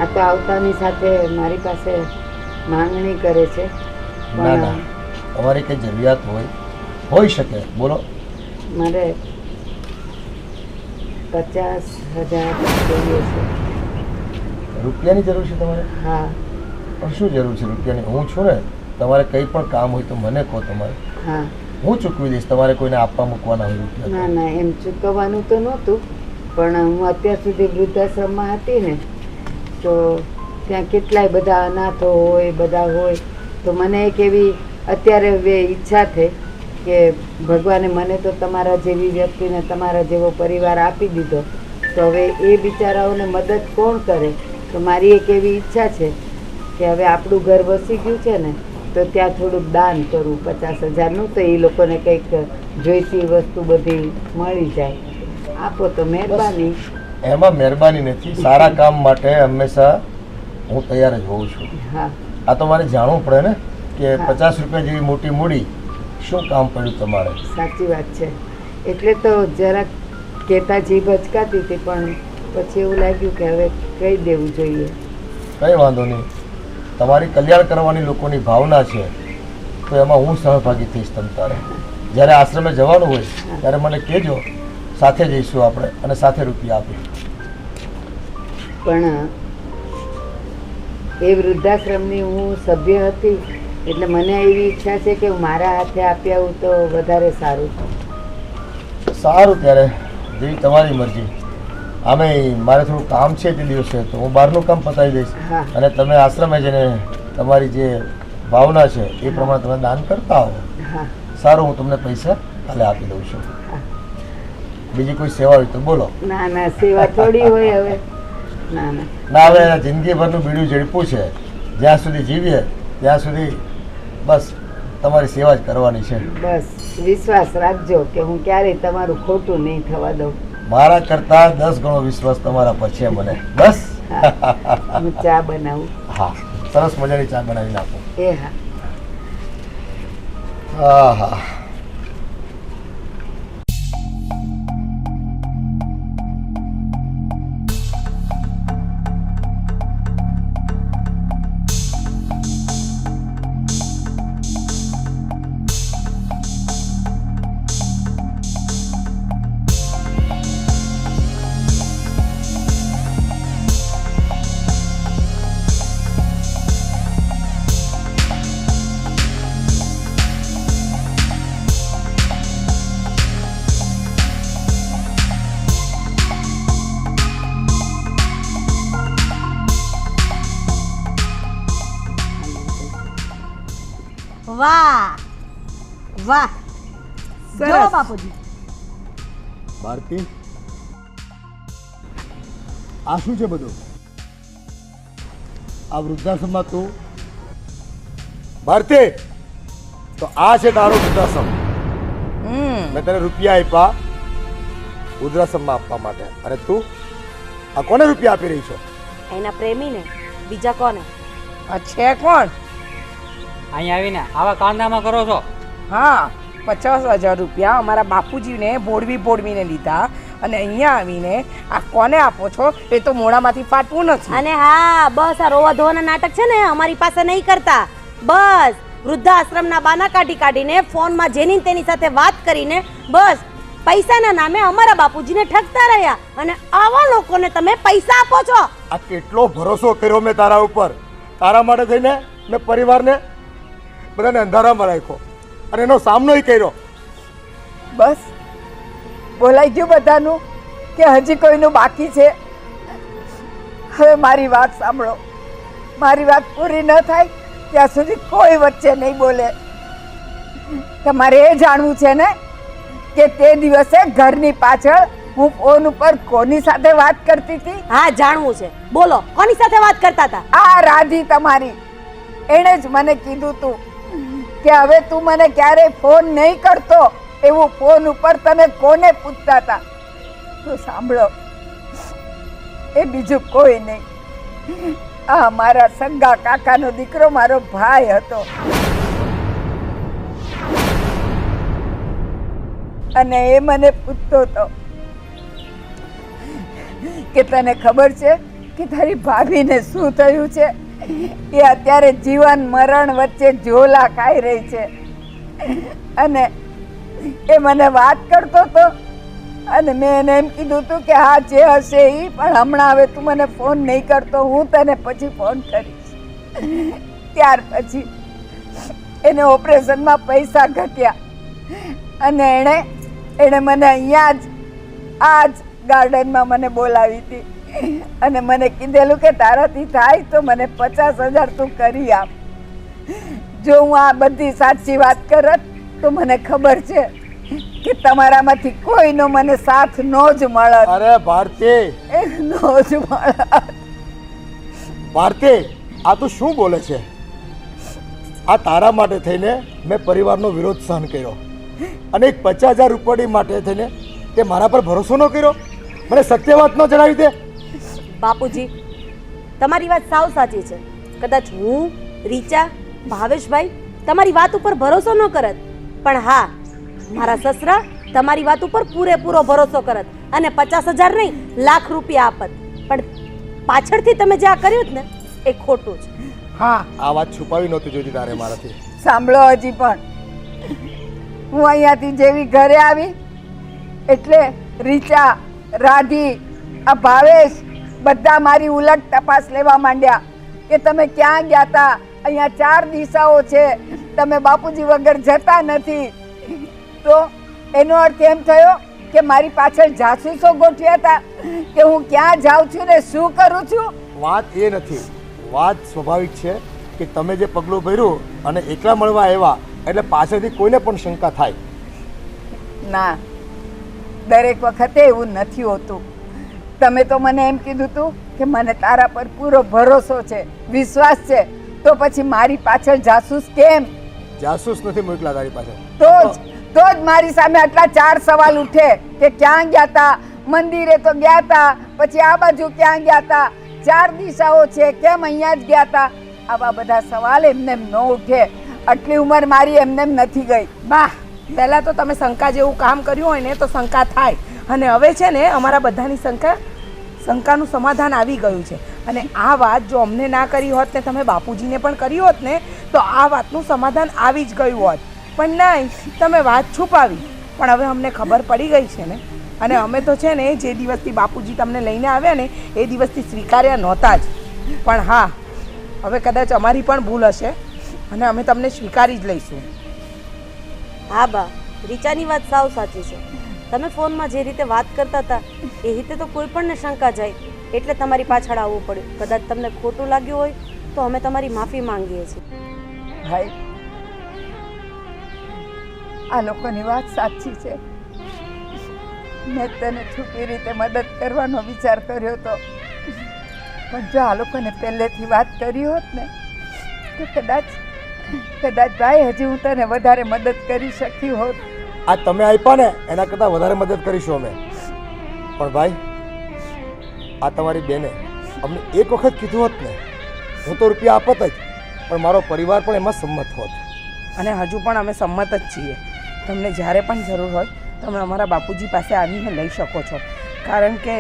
આ તો આવતાની સાથે મારી પાસે માંગણી કરે છે, ના ના, તમારી કંઈ જરૂરિયાત હોઈ શકે, બોલો. મારે 50,000 જોઈએ છે. રૂપિયાની જરૂર છે તમારે? હા. પણ શું જરૂર છે રૂપિયાની? હું છું ને, તમારે કંઈ પણ કામ હોય તો મને કહો. તમારે હા, હું ચૂકવી દઈશ. તમારે કોઈને આપવા મૂકવાના હોય રૂપિયા? ના ના, એમ ચૂકવવાનું તો નહોતું, પણ હું અત્યાર સુધી વૃદ્ધાશ્રમમાં હતી ને તો ત્યાં કેટલાય બધા અનાથો હોય, બધા હોય, તો મને એક એવી અત્યારે હવે ઈચ્છા થઈ કે ભગવાને મને તો તમારા જેવી વ્યક્તિને, તમારા જેવો પરિવાર આપી દીધો, તો હવે એ બિચારાઓને મદદ કોણ કરે? તો મારી એક એવી ઈચ્છા છે કે હવે આપણું ઘર વસી ગયું છે ને તો ત્યાં થોડુંક દાન કરું 50,000નું, તો એ લોકોને કંઈક જોઈતી વસ્તુ બધી મળી જાય. આપો તો મહેરબાની. એમાં મહેરબાની નથી, સારા કામ માટે હંમેશા હું તૈયાર જ હોઉં છું. હા, આ તો મારે જાણવું પડે ને કે હા. 50 રૂપિયા જેવી મોટી મૂડી શું કામ પડ્યું તમારે? સાચી વાત છે. એટલે તો જરાક કહેતા જીભ અચકાતી હતી, પણ પછી એવું લાગ્યું કે હવે કહી દેવું જોઈએ. કંઈ વાંધો નહીં, તમારી કલ્યાણ કરવાની લોકોની ભાવના છે તો એમાં હું સહભાગી થઈશ. તમ તારે જ્યારે આશ્રમે જવાનું હોય ત્યારે મને કહેજો, સાથે જઈશું આપણે અને સાથે રૂપિયા આપીશું. પણ એ વૃદ્ધાશ્રમની હું સભ્ય હતી એટલે મને એવી ઈચ્છા છે કે હું મારા હાથે આપી આવું તો વધારે સારું. સારું, ત્યારે જેવી તમારી મરજી. આમે મારે થોડું કામ છે તે દિવસે, તો હું બહારનું કામ પતાવી દઈશ હા. અને તમે આશ્રમે જઈને તમારી જે ભાવના છે એ પ્રમાણે તમે દાન કરતા આવો. હા, સારું, હું તમને પૈસા કાલે આપી દઉં છું. હા. બીજી કોઈ સેવા હોય તો બોલો. ના ના, સેવા થોડી હોય હવે. ના ના, ના, હવે જિંદગીભરનું બીડું ઝડપું છે, જ્યાં સુધી જીવીએ ત્યાં સુધી બસ તમારી સેવા જ કરવાની છે. બસ વિશ્વાસ રાખજો કે હું ક્યારેય તમારું ખોટું નહીં થવા દઉં. મારા કરતા 10 ગણો વિશ્વાસ તમારા પર છે મને. બસ. હા, હું ચા બનાવું. હા, સરસ મજાની ચા બનાવી નાખો. એ હા. હા હા, વાહ વાહ જો સરસ. બાપુજી ભારતી આ શું છે બધું? આ વૃદ્ધાશ્રમમાં તું ભારતી તો આ છે તારો વૃદ્ધાશ્રમ. મેં તને રૂપિયા આપ્યા વૃદ્ધાશ્રમમાં આપવા માટે અને તું આ કોને રૂપિયા આપી રહી છો? એના પ્રેમીને બીજા કોને? આ છે કોણ? અહીંયા આવીને આવા કાંદામાં કરો છો? હા, 50,000 રૂપિયા અમારા બાપુજીને ભોળવીને લીધા અને અહીંયા આવીને આ કોને આપો છો એ તો મોઢામાંથી ફાટવું નથી. અને હા બસ આ રોવા ધોવાના નાટક છે ને અમારી પાસે નહીં કરતા. બસ વૃદ્ધાશ્રમના બાના કાઢીને ફોનમાં જેની તેની સાથે વાત કરીને બસ પૈસાના નામે અમારા બાપુજીને ઠગતા રહ્યા અને આવા લોકોને તમે પૈસા આપો છો. આ કેટલો ભરોસો કર્યો મેં તારા ઉપર. તારા માટે થઈને મેં પરિવારને બધાને અંધારામાં રાખ્યો અને એનો સામનો કર્યો. બસ બોલાઈ ગયું બધાનું કે હજી કોઈનું બાકી છે? હવે મારી વાત સાંભળો. મારી વાત પૂરી ન થાય ત્યાં સુધી કોઈ વચ્ચે નહીં બોલે. તમારે એ જાણવું છે ને કે તે દિવસે ઘરની પાછળ હું ફોન ઉપર કોની સાથે વાત કરતી હતી? હા જાણવું છે, બોલો કોની સાથે વાત કરતા હતા? આ રાધી તમારી, એણે જ મને કીધું તું કે હવે તું મને ક્યારેય ફોન નહીં કરતો એવું ફોન ઉપર તમે કોને પૂછતા હતા? તો સાંભળો, એ બીજું કોઈ નહીં, આ મારા સગા કાકાનો દીકરો મારો ભાઈ હતો. અને એ મને પૂછતો હતો કે તને ખબર છે કે તારી ભાભીને શું થયું છે? એ અત્યારે જીવન મરણ વચ્ચે ઝોલા ખાઈ રહી છે. અને એ મને વાત કરતો હતો અને મેં એને એમ કીધું હતું કે હા જે હશે એ, પણ હમણાં હવે તું મને ફોન નહીં કરતો, હું તને પછી ફોન કરીશ. ત્યાર પછી એને ઓપરેશનમાં પૈસા ઘટ્યા અને એણે મને અહીંયા જ આ જ ગાર્ડનમાં મને બોલાવી હતી અને મને કીધેલું કે તારાથી થાય તો મને 50,000 તું કરી આપ. જો હું આ બધી સાચી વાત કરત તો મને ખબર છે કે તમારામાંથી કોઈનો મને સાથ નો જ મળત. અરે ભારતી, નો જ મળત. ભારતી આ તું શું બોલે છે? આ તારા માટે થઈને મેં પરિવારનો વિરોધ સહન કર્યો અને એક 50,000 રૂપિયા માટે થઈને તે મારા પર ભરોસો ન કર્યો? મને સત્ય વાત ન જણાવી દે? બાપુજી તમારી વાત સાવ સાચી છે. કદાચ હું રીચા ભાવેશભાઈ તમારી વાત ઉપર ભરોસો ન કરત, પણ હા મારા સસરા તમારી વાત ઉપર પૂરેપૂરો ભરોસો કરત અને 50,000 નહીં લાખ રૂપિયા આપત. પણ પાછળથી તમે જે આ કર્યું જ ને એ ખોટું છે. હા, આ વાત છુપાવી નહોતી જોઈતી તારે મારાથી. સાંભળો, હજી પણ હું અહીંયાથી જેવી ઘરે આવી એટલે રીચા, રાધી, આ ભાવેશ બધા મારી ઉલટ તપાસ લેવા માંડ્યા કે તમે ક્યાં ગયા હતા? અહીંયા 4 દિશાઓ છે, તમે બાપુજી વગર જતા નથી. તો એનો અર્થ એમ થયો કે મારી પાછળ જાસૂસો ગોઠવ્યા હતા કે હું ક્યાં જાઉં છું ને શું કરું છું? વાત એ નથી, વાત સ્વાભાવિક છે કે તમે જે પગલું ભર્યું અને એકલા મળવા આવ્યા એટલે પાછળથી કોઈને પણ શંકા થાય. ના, દરેક વખતે એવું નથી હોતું. તમે તો મને એમ કીધું હતું કે મને તારા પર પૂરો ભરોસો છે, વિશ્વાસ છે, તો પછી મારી પાછળ જાસૂસ કેમ? જાસૂસ નથી મોકલા તારી પાસે. તો જ મારી સામે આટલા 4 સવાલ ઉઠે કે ક્યાં ગયા હતા? મંદિરે તો ગયા હતા, પછી આ બાજુ ક્યાં ગયા હતા? 4 દિશાઓ છે, કેમ અહીંયા જ ગયા હતા? આવા બધા સવાલ એમને ન ઉઠે. આટલી ઉંમર મારી એમને નથી ગઈ. વાહ, પહેલાં તો તમે શંકા જેવું કામ કર્યું હોય ને તો શંકા થાય, અને હવે છે ને અમારા બધાની શંકાનું સમાધાન આવી ગયું છે. અને આ વાત જો અમને ના કરી હોત ને તમે બાપુજીને પણ કરી હોત ને તો આ વાતનું સમાધાન આવી જ ગયું હોત. પણ નહીં, તમે વાત છુપાવી. પણ હવે અમને ખબર પડી ગઈ છે ને, અને અમે તો છે ને જે દિવસથી બાપુજી તમને લઈને આવ્યા ને એ દિવસથી સ્વીકાર્યા નહોતા જ. પણ હા, હવે કદાચ અમારી પણ ભૂલ હશે અને અમે તમને સ્વીકારી જ લઈશું. હા બા, રીચાની વાત સાવ સાચી છે. તમે ફોનમાં જે રીતે વાત કરતા હતા એ રીતે તો કોઈ પણને શંકા જાય, એટલે તમારી પાછળ આવવું પડ્યું. કદાચ તમને ખોટું લાગ્યું હોય તો અમે તમારી માફી માંગીએ છીએ. ભાઈ, આ લોકોની વાત સાચી છે. મેં તને છુપી રીતે મદદ કરવાનો વિચાર કર્યો હતો, પણ જો આ લોકોને પહેલેથી વાત કરી હોત ને તો કદાચ ભાઈ હજી હું તને વધારે મદદ કરી શકી હોત. આ તમે આપ્યા ને એના કરતાં વધારે મદદ કરીશું અમે. પણ ભાઈ, આ તમારી બેને અમને એક વખત કીધું હોત ને, હું તો રૂપિયા આપત જ, પણ મારો પરિવાર પણ એમાં સંમત હોત. અને હજુ પણ અમે સંમત જ છીએ. તમને જ્યારે પણ જરૂર હોય તમે અમારા બાપુજી પાસે આવીને લઈ શકો છો, કારણ કે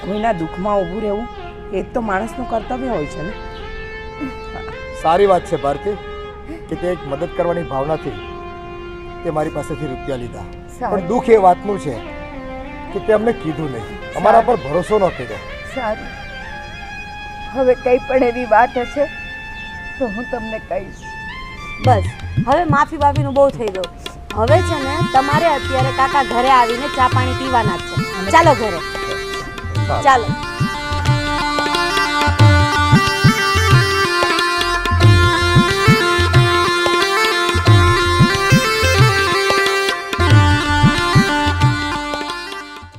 કોઈના દુઃખમાં ઊભું રહેવું એ જ તો માણસનું કર્તવ્ય હોય છે ને. સારી વાત છે ભારતી કે તે એક મદદ કરવાની ભાવનાથી તે મારી પાસેથી રૂપિયા લીધા, પણ દુઃખ એ વાતનું છે કે તે અમને કીધું નહીં, અમારા પર ભરોસો ન કર્યો. સારું, હવે કંઈ પણ એવી વાત હશે તો હું તમને કહીશ. બસ હવે માફી બાફીનું બહુ થઈ ગયું. હવે છે ને તમારે અત્યારે કાકા ઘરે આવીને ચા પાણી પીવાના જ છે. ચાલો ઘરે, ચાલો.